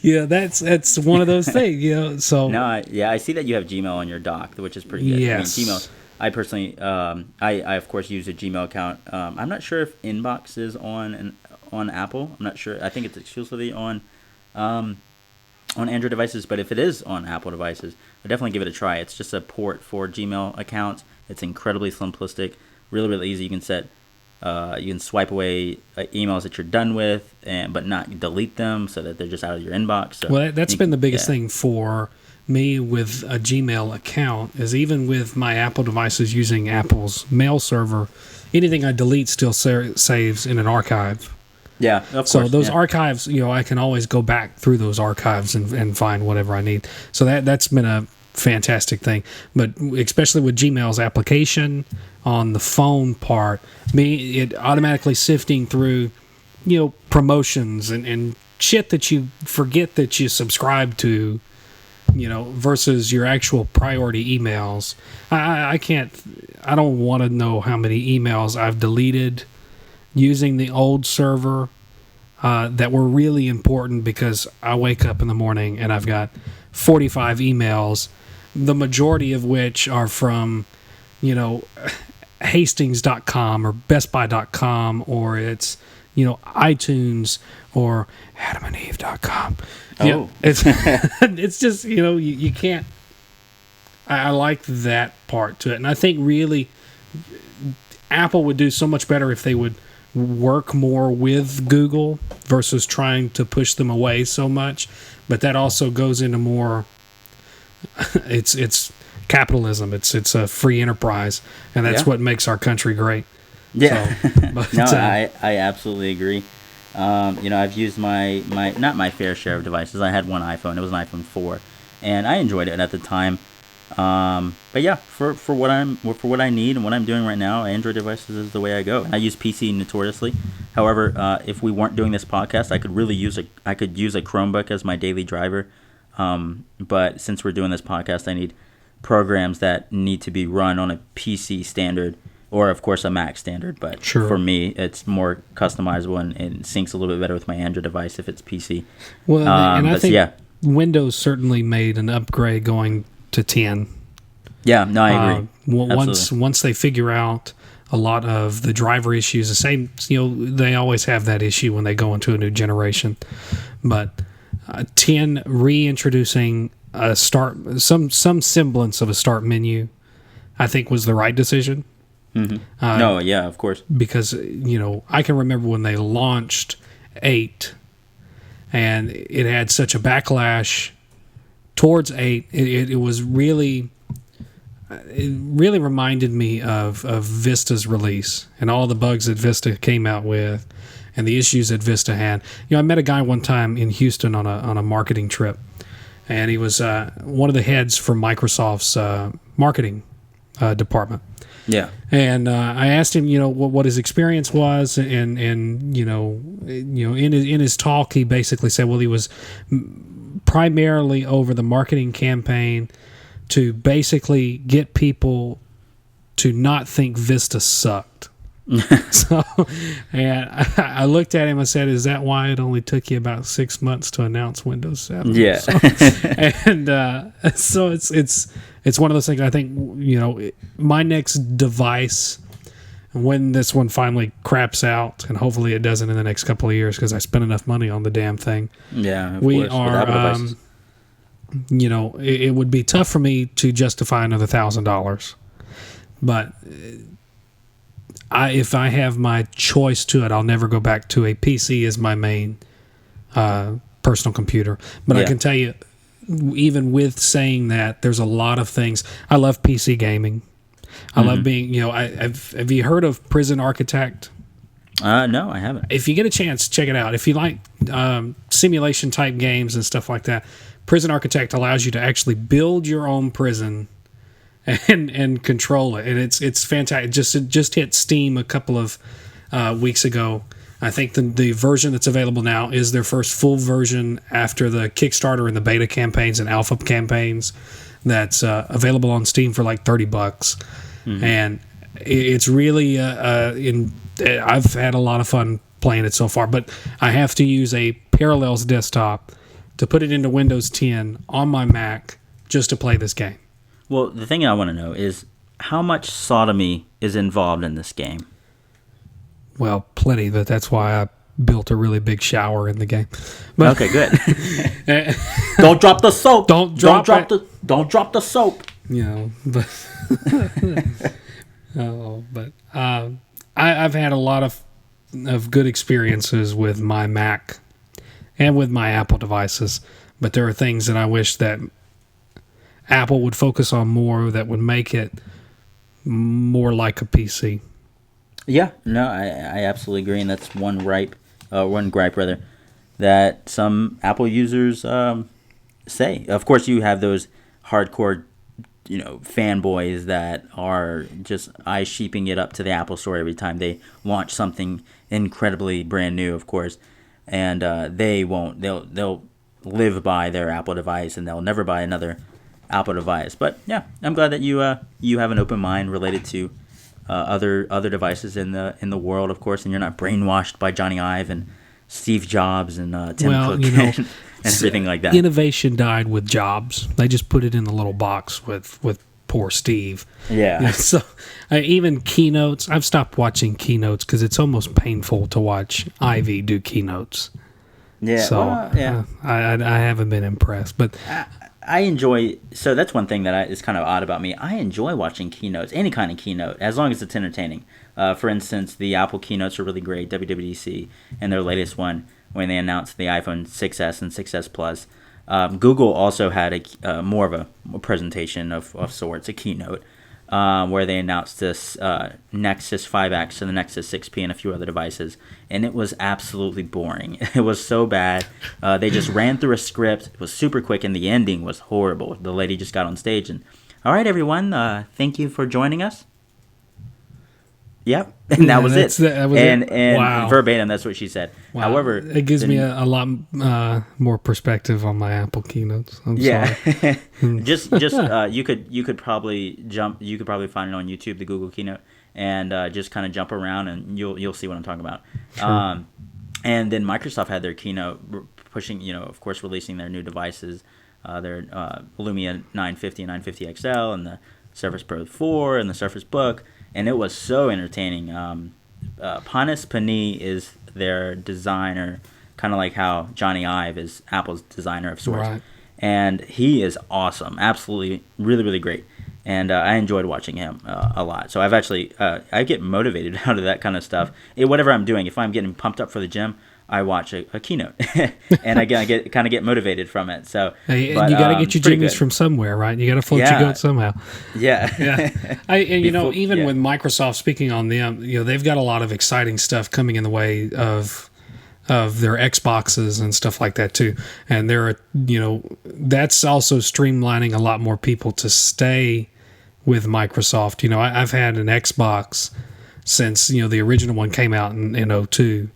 Yeah, that's one of those things, so. No, I see that you have Gmail on your dock, which is pretty good. Yes. I mean, Gmail, I personally, I of course use a Gmail account. I'm not sure if Inbox is on Apple. I'm not sure. I think it's exclusively on Android devices, but if it is on Apple devices, I'll definitely give it a try. It's just a port for Gmail accounts. It's incredibly simplistic, really, really easy. You can swipe away emails that you're done with, but not delete them, so that they're just out of your inbox. So well, that's been the biggest thing for me with a Gmail account, is even with my Apple devices using Apple's mail server, anything I delete still saves in an archive. Yeah, of course. So those archives, I can always go back through those archives and find whatever I need. So that's been a fantastic thing. But especially with Gmail's application on the phone part, it automatically sifting through, promotions and shit that you forget that you subscribe to, versus your actual priority emails. I don't want to know how many emails I've deleted using the old server that were really important, because I wake up in the morning and I've got 45 emails, the majority of which are from, Hastings.com or BestBuy.com, or it's, iTunes or AdamandEve.com. Oh. It's just, you can't. I like that part to it. And I think really Apple would do so much better if they would work more with Google versus trying to push them away so much. But that also goes into more, it's capitalism. It's a free enterprise, and that's what makes our country great. Yeah. So, no, I absolutely agree. I've used my not my fair share of devices. I had one iPhone. It was an iPhone 4, and I enjoyed it at the time. But yeah, for what I need and what I'm doing right now, Android devices is the way I go. And I use PC notoriously. However, if we weren't doing this podcast, I could use a Chromebook as my daily driver. But since we're doing this podcast, I need programs that need to be run on a PC standard, or of course a Mac standard. But Sure. For me, it's more customizable and syncs a little bit better with my Android device if it's PC. Well, and I think yeah. Windows certainly made an upgrade going to 10. Yeah, no, I agree. Once they figure out a lot of the driver issues, the same, they always have that issue when they go into a new generation. But 10 reintroducing a start, some semblance of a start menu, I think was the right decision. Mm-hmm. No, yeah, of course. Because, I can remember when they launched 8 and it had such a backlash towards 8. It was really... It really reminded me of Vista's release and all the bugs that Vista came out with and the issues that Vista had. I met a guy one time in Houston on a marketing trip, and he was one of the heads for Microsoft's marketing department. Yeah. And I asked him, what his experience was, and in his talk, he basically said, well, he was primarily over the marketing campaign to basically get people to not think Vista sucked. So, and I looked at him and said, "Is that why it only took you about 6 months to announce Windows 7?" Yeah. So it's one of those things. I think my next device, when this one finally craps out, and hopefully it doesn't in the next couple of years, because I spent enough money on the damn thing. Yeah, of we course, are. It would be tough for me to justify another $1,000, but if I have my choice to it, I'll never go back to a PC as my main personal computer. But I can tell you, even with saying that, there's a lot of things. I love PC gaming. I love being, have you heard of Prison Architect? No, I haven't. If you get a chance, check it out. If you like simulation type games and stuff like that, Prison Architect allows you to actually build your own prison and control it, and it's fantastic. It just hit Steam a couple of weeks ago. I think the version that's available now is their first full version after the Kickstarter and the beta campaigns and alpha campaigns. That's available on Steam for like $30, and it's really I've had a lot of fun playing it so far. But I have to use a Parallels desktop to put it into Windows 10 on my Mac just to play this game. Well, the thing I want to know is how much sodomy is involved in this game. Well, plenty, but that's why I built a really big shower in the game. But, okay, good. Don't drop the soap. Don't drop the soap. But I've had a lot of good experiences with my Mac and with my Apple devices, but there are things that I wish that Apple would focus on more, that would make it more like a PC. Yeah, no, I absolutely agree, and that's one gripe that some Apple users say. Of course, you have those hardcore, fanboys that are just eye-sheeping it up to the Apple Store every time they launch something incredibly brand new, of course. And they'll live by their Apple device, and they'll never buy another Apple device. But yeah, I'm glad that you have an open mind related to other devices in the world, of course, and you're not brainwashed by Johnny Ive and Steve Jobs and Tim Cook and everything like that. Innovation died with Jobs. They just put it in the little box with poor Steve. Yeah. So even keynotes, I've stopped watching keynotes because it's almost painful to watch Ivy do keynotes. Yeah. So I haven't been impressed, but I enjoy. So that's one thing that is kind of odd about me. I enjoy watching keynotes, any kind of keynote, as long as it's entertaining. For instance, the Apple keynotes are really great. WWDC and their latest one when they announced the iPhone 6s and 6s Plus. Google also had more of a presentation of sorts, a keynote, where they announced this Nexus 5X and the Nexus 6P and a few other devices, and it was absolutely boring. It was so bad. They just ran through a script. It was super quick, and the ending was horrible. The lady just got on stage and All right, everyone. Thank you for joining us. Yep, and that was it. That was and it. and Wow. verbatim, that's what she said. Wow. However, it gives me a lot more perspective on my Apple keynotes. I'm sorry. just you could probably find it on YouTube, the Google keynote, and just kind of jump around, and you'll see what I'm talking about. Sure. And then Microsoft had their keynote pushing, of course, releasing their new devices, their Lumia 950 and 950 XL, and the Surface Pro 4 and the Surface Book. And it was so entertaining. Panas Pani is their designer, kind of like how Johnny Ive is Apple's designer of sorts. Right. And he is awesome. Absolutely, really, really great. And I enjoyed watching him a lot. So I've actually, I get motivated out of that kind of stuff. Whatever I'm doing, if I'm getting pumped up for the gym, I watch a keynote, and again, I get motivated from it. So, you got to get your jimmies from somewhere, right? You got to float your goat somehow. Yeah, Even with Microsoft, speaking on them, they've got a lot of exciting stuff coming in the way of their Xboxes and stuff like that too. And that's also streamlining a lot more people to stay with Microsoft. I've had an Xbox since the original one came out in 2002.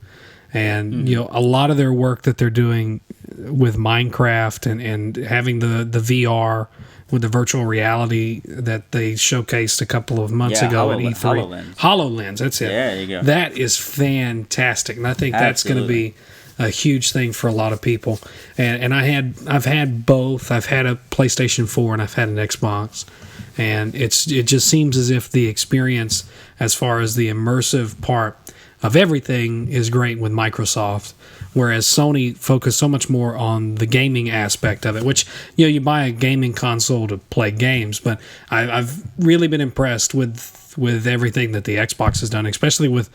And a lot of their work that they're doing with Minecraft and having the VR with the virtual reality that they showcased a couple of months ago at E3. HoloLens, that's it. Yeah, there you go. That is fantastic, and I think that's going to be a huge thing for a lot of people. And I've had both. I've had a PlayStation 4 and I've had an Xbox, and it just seems as if the experience, as far as the immersive part of everything, is great with Microsoft, whereas Sony focused so much more on the gaming aspect of it, which, you buy a gaming console to play games, but I've really been impressed with everything that the Xbox has done, especially with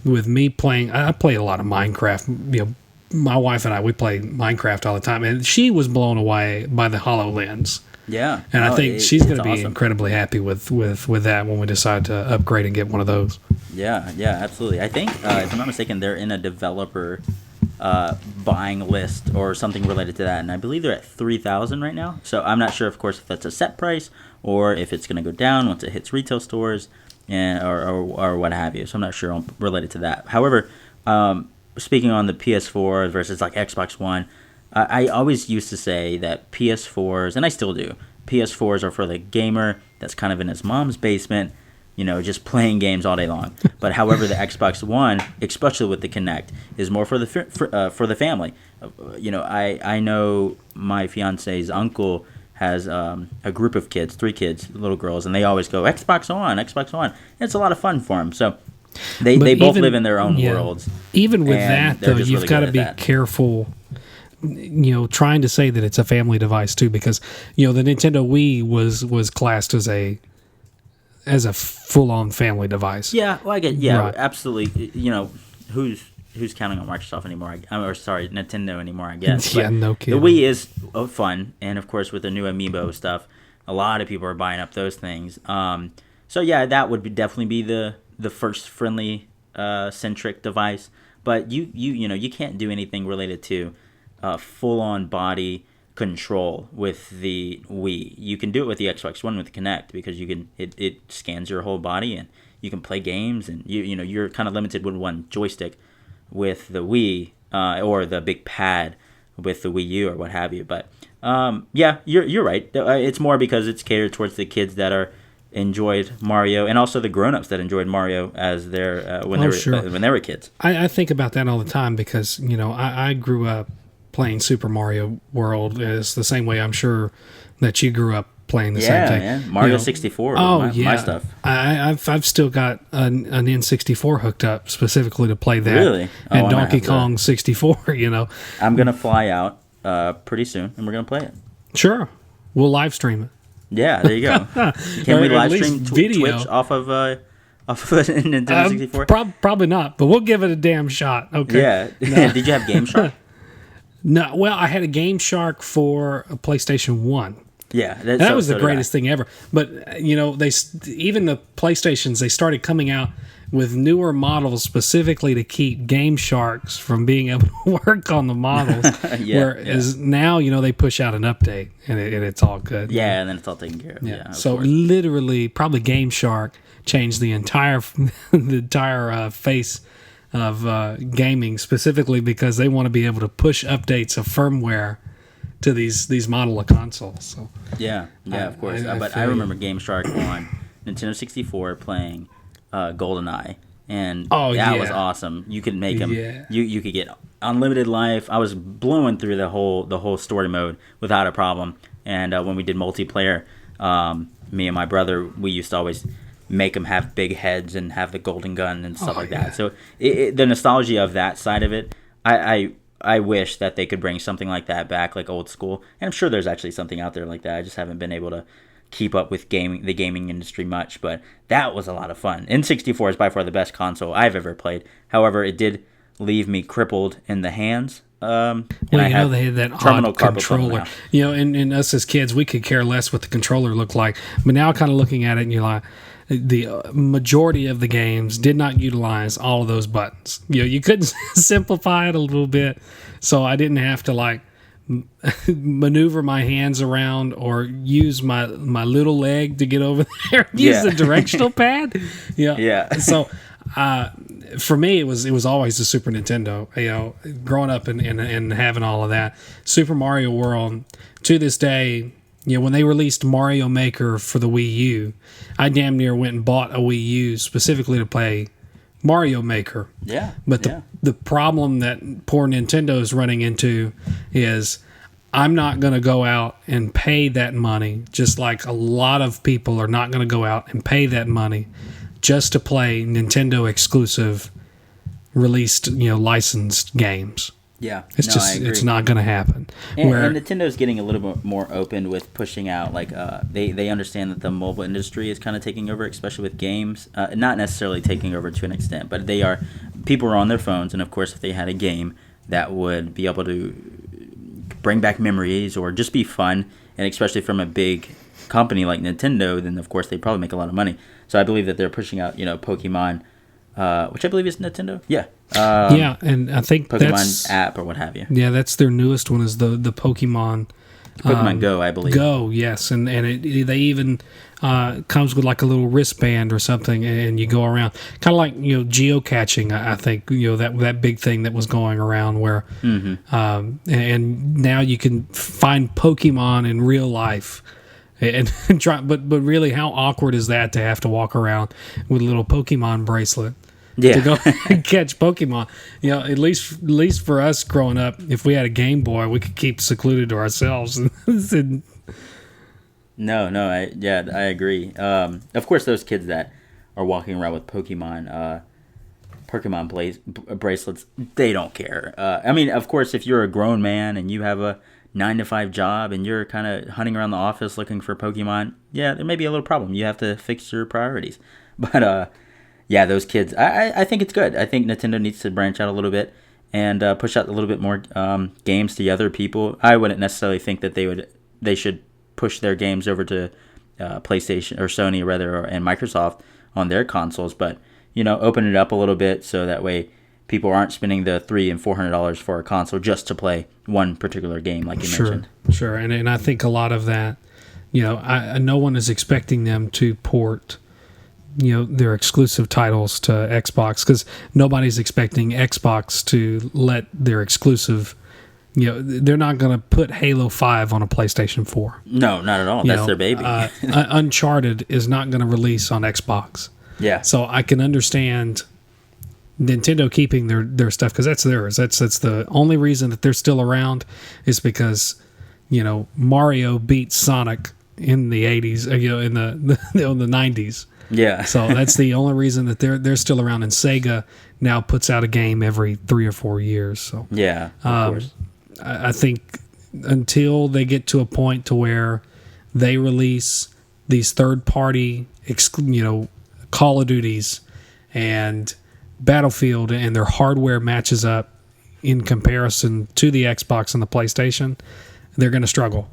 me playing. I play a lot of Minecraft. My wife and I, we play Minecraft all the time, and she was blown away by the HoloLens. Yeah. And I think she's going to be awesome. incredibly happy with that when we decide to upgrade and get one of those. Yeah, absolutely. I think, if I'm not mistaken, they're in a developer buying list or something related to that, and I believe they're at 3,000 right now. So I'm not sure, of course, if that's a set price or if it's going to go down once it hits retail stores or what have you. So I'm not sure related to that. However, speaking on the PS4 versus like Xbox One, I always used to say that PS4s, and I still do, PS4s are for the gamer that's kind of in his mom's basement, just playing games all day long. But however, the Xbox One, especially with the Kinect, is more for the family. I know my fiance's uncle has a group of kids, 3 kids, little girls, and they always go, Xbox On. It's a lot of fun for them. So they both live in their own worlds. Even with that, though, you've got to be careful, trying to say that it's a family device too, because the Nintendo Wii was classed as a full-on family device. Yeah, well, I get, yeah, right. Absolutely. Who's counting on Microsoft anymore? Nintendo anymore, I guess. Yeah, but no kidding. The Wii is fun, and of course with the new Amiibo stuff, a lot of people are buying up those things. So yeah, that would definitely be the first friendly centric device. But you can't do anything related to full-on body control with the Wii. You can do it with the Xbox One with the Kinect, because it scans your whole body and you can play games, and you're kind of limited with one joystick with the Wii or the big pad with the Wii U or what have you. But yeah, you're right. It's more because it's catered towards the kids that enjoyed Mario, and also the grown-ups that enjoyed Mario as when they were kids. I think about that all the time, because I grew up playing Super Mario World is the same way I'm sure that you grew up playing the same thing. Yeah, Mario 64. My stuff. I've still got an N64 hooked up specifically to play that. Really? And Donkey Kong 64. I'm gonna fly out pretty soon, and we're gonna play it. Sure, we'll live stream it. Yeah, there you go. Can we live stream video Twitch off of Nintendo 64? Probably not, but we'll give it a damn shot. Okay. Yeah. No. Did you have Game Shark? No. Well, I had a Game Shark for a PlayStation 1. Yeah, that was the greatest thing ever. But even the PlayStations, they started coming out with newer models specifically to keep Game Sharks from being able to work on the models. Whereas now, they push out an update and it's all good. Yeah, and then it's all taken care of. Yeah. So literally, probably Game Shark changed the entire face of gaming, specifically because they want to be able to push updates of firmware to these model of consoles. So of course. But I remember Game Shark on Nintendo 64 playing GoldenEye, and that was awesome. You could make them. Yeah. You could get unlimited life. I was blowing through the whole story mode without a problem. And when we did multiplayer, me and my brother, we used to always make them have big heads and have the golden gun and stuff like that. So the nostalgia of that side of it, I wish that they could bring something like that back, like old school. And I'm sure there's actually something out there like that. I just haven't been able to keep up with the gaming industry much. But that was a lot of fun. N64 is by far the best console I've ever played. However, it did leave me crippled in the hands. They had that odd controller. And us as kids, we could care less what the controller looked like. But now, kind of looking at it, and you're like, the majority of the games did not utilize all of those buttons. You couldn't simplify it a little bit, so I didn't have to maneuver my hands around or use my little leg to get over there. Use the directional pad. So for me, it was always the Super Nintendo. Growing up and having all of that, Super Mario World to this day. When they released Mario Maker for the Wii U, I damn near went and bought a Wii U specifically to play Mario Maker. Yeah. But the problem that poor Nintendo is running into is I'm not going to go out and pay that money, just like a lot of people are not going to go out and pay that money just to play Nintendo exclusive released, licensed games. Yeah, it's not going to happen. And Nintendo's getting a little bit more open with pushing out. They understand that the mobile industry is kind of taking over, especially with games. Not necessarily taking over to an extent, but people are on their phones, and of course, if they had a game that would be able to bring back memories or just be fun, and especially from a big company like Nintendo, then of course they probably make a lot of money. So I believe that they're pushing out, Pokemon. Which I believe is Nintendo. Yeah. And I think Pokemon app or what have you. Yeah, that's their newest one is the Pokemon. Pokemon Go, I believe. Go, yes, and they even comes with like a little wristband or something, and you go around, kind of like geocaching. I think that big thing that was going around where, and now you can find Pokemon in real life. And try, but really, how awkward is that to have to walk around with a little Pokemon bracelet to go catch Pokemon? At least for us growing up, if we had a Game Boy, we could keep secluded to ourselves. I agree. Of course, those kids that are walking around with Pokemon bracelets, they don't care. Of course, if you're a grown man and you have a 9-to-5 job and you're kind of hunting around the office looking for Pokemon, there may be a little problem. You have to fix your priorities. But those kids, I think it's good. I think Nintendo needs to branch out a little bit and push out a little bit more games to other people. I wouldn't necessarily think that they should push their games over to PlayStation or Sony rather, and Microsoft on their consoles, but open it up a little bit so that way people aren't spending the $300 and $400 for a console just to play one particular game, like you mentioned. Sure, and I think a lot of that, no one is expecting them to port, their exclusive titles to Xbox, because nobody's expecting Xbox to let their exclusive. They're not going to put Halo 5 on a PlayStation 4. No, not at all. That's their baby. Uncharted is not going to release on Xbox. Yeah. So I can understand Nintendo keeping their stuff because that's theirs. That's the only reason that they're still around is because Mario beat Sonic in the 80s, in the 90s. Yeah. So that's the only reason that they're still around. And Sega now puts out a game every 3 or 4 years. So yeah, of course. I think until they get to a point to where they release these third-party, Call of Duties and Battlefield, and their hardware matches up in comparison to the Xbox and the PlayStation, they're going to struggle.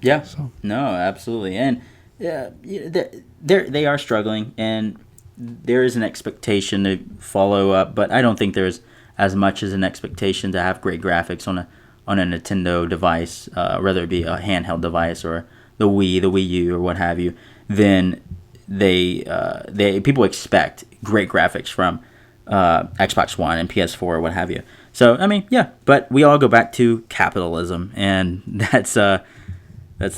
Yeah. So. No, absolutely. And they are struggling, and there is an expectation to follow up, but I don't think there's as much as an expectation to have great graphics on a Nintendo device, whether it be a handheld device or the Wii U, or what have you. Then people expect great graphics from Xbox One and PS4 or what have you. So I mean, yeah, but we all go back to capitalism, and that's the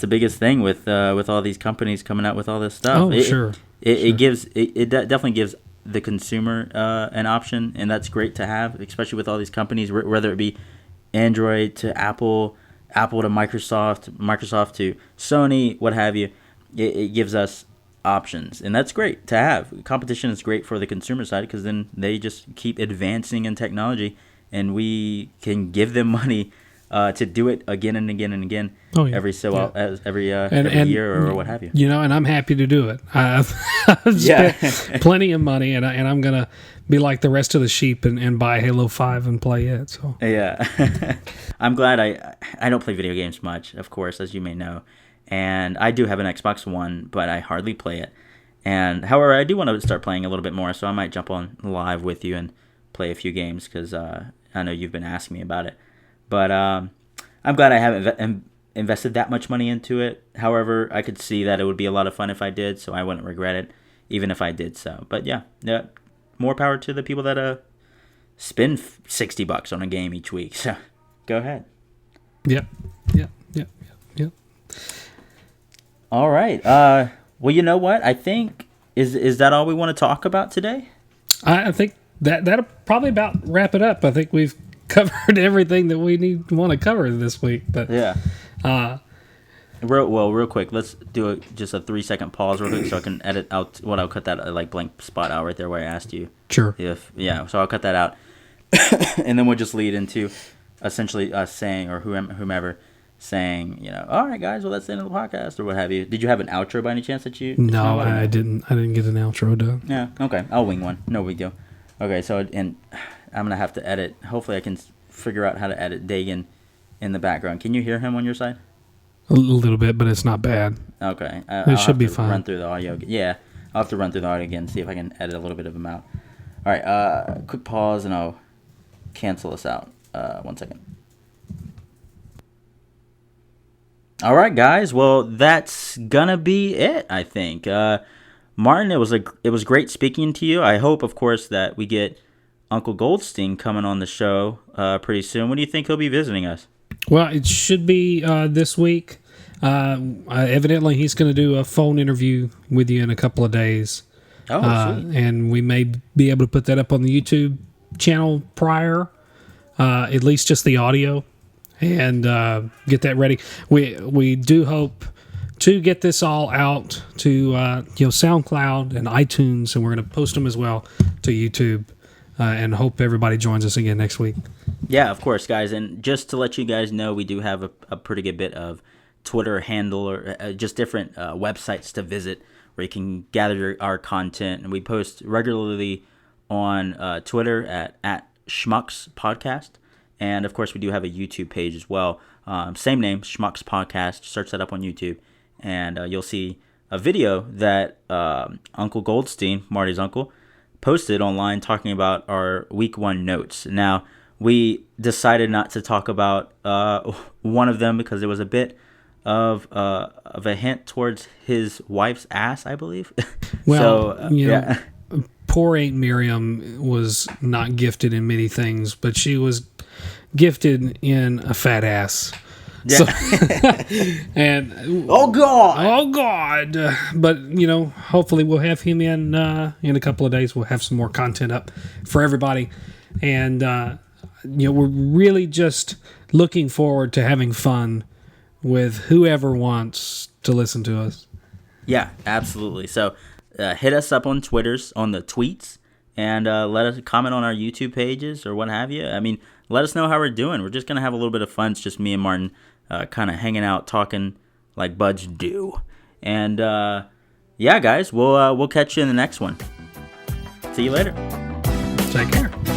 biggest thing with all these companies coming out with all this stuff. Oh, sure. It definitely gives the consumer an option, and that's great to have, especially with all these companies, whether it be Android to Apple to Microsoft to Sony, what have you. It gives us options, and that's great to have. Competition is great for the consumer side, because then they just keep advancing in technology, and we can give them money to do it again and again and again. Oh, yeah. Every And year or what have you. You know, and I'm happy to do it. I've spent plenty of money, and I'm gonna be like the rest of the sheep and buy Halo 5 and play it. So yeah, I'm glad I don't play video games much, of course, as you may know, and I do have an Xbox One, but I hardly play it. And however, I do want to start playing a little bit more, so I might jump on live with you and play a few games, because I know you've been asking me about it. But I'm glad I haven't invested that much money into it. However, I could see that it would be a lot of fun if I did, so I wouldn't regret it, even if I did so. But yeah, more power to the people that spend $60 on a game each week. So go ahead. Yep. All right. Well, you know what? I think is that all we want to talk about today? I think that'll probably about wrap it up. I think we've covered everything that we want to cover this week. But yeah. Real quick, let's do just a 3-second pause real quick so I can edit out. I'll cut that blank spot out right there where I asked you. Sure. So I'll cut that out, and then we'll just lead into essentially us saying, or whomever saying, all right, guys, well, that's the end of the podcast or what have you. Did you have an outro by any chance that you? No, I didn't. I didn't get an outro done. Yeah. Okay. I'll wing one. No big deal. Okay. So and I'm gonna have to edit. Hopefully, I can figure out how to edit Dagan in the background. Can you hear him on your side? A little bit, but it's not bad. Okay. It should be fine. Run through the audio. Yeah, I'll have to run through the audio again, see if I can edit a little bit of them out. All right. Quick pause, and I'll cancel this out. 1 second. All right, guys. Well, that's gonna be it, I think. Martin, it was great speaking to you. I hope, of course, that we get Uncle Goldstein coming on the show pretty soon. When do you think he'll be visiting us? Well, it should be this week. Evidently, he's going to do a phone interview with you in a couple of days. Oh, sweet. And we may be able to put that up on the YouTube channel prior, at least just the audio, and get that ready. We do hope to get this all out to SoundCloud and iTunes, and we're going to post them as well to YouTube, and hope everybody joins us again next week. Yeah, of course, guys. And just to let you guys know, we do have a pretty good bit of Twitter handle or just different websites to visit where you can gather our content. And we post regularly on Twitter at Schmucks Podcast. And, of course, we do have a YouTube page as well. Same name, Schmucks Podcast. Search that up on YouTube. And you'll see a video that Uncle Goldstein, Marty's uncle, posted online talking about our week 1 notes. Now, we decided not to talk about one of them because there was a bit of a hint towards his wife's ass, I believe. Well, so, poor Aunt Miriam was not gifted in many things, but she was gifted in a fat ass. Yeah. So, and oh God! But hopefully we'll have him in a couple of days. We'll have some more content up for everybody, and we're really just looking forward to having fun with whoever wants to listen to us. Yeah, absolutely. So hit us up on Twitters, on the tweets, and let us comment on our YouTube pages or what have you. I mean, let us know how we're doing. We're just going to have a little bit of fun. It's just me and Martin kind of hanging out, talking like buds do. And yeah, guys, we'll catch you in the next one. See you later. Take care.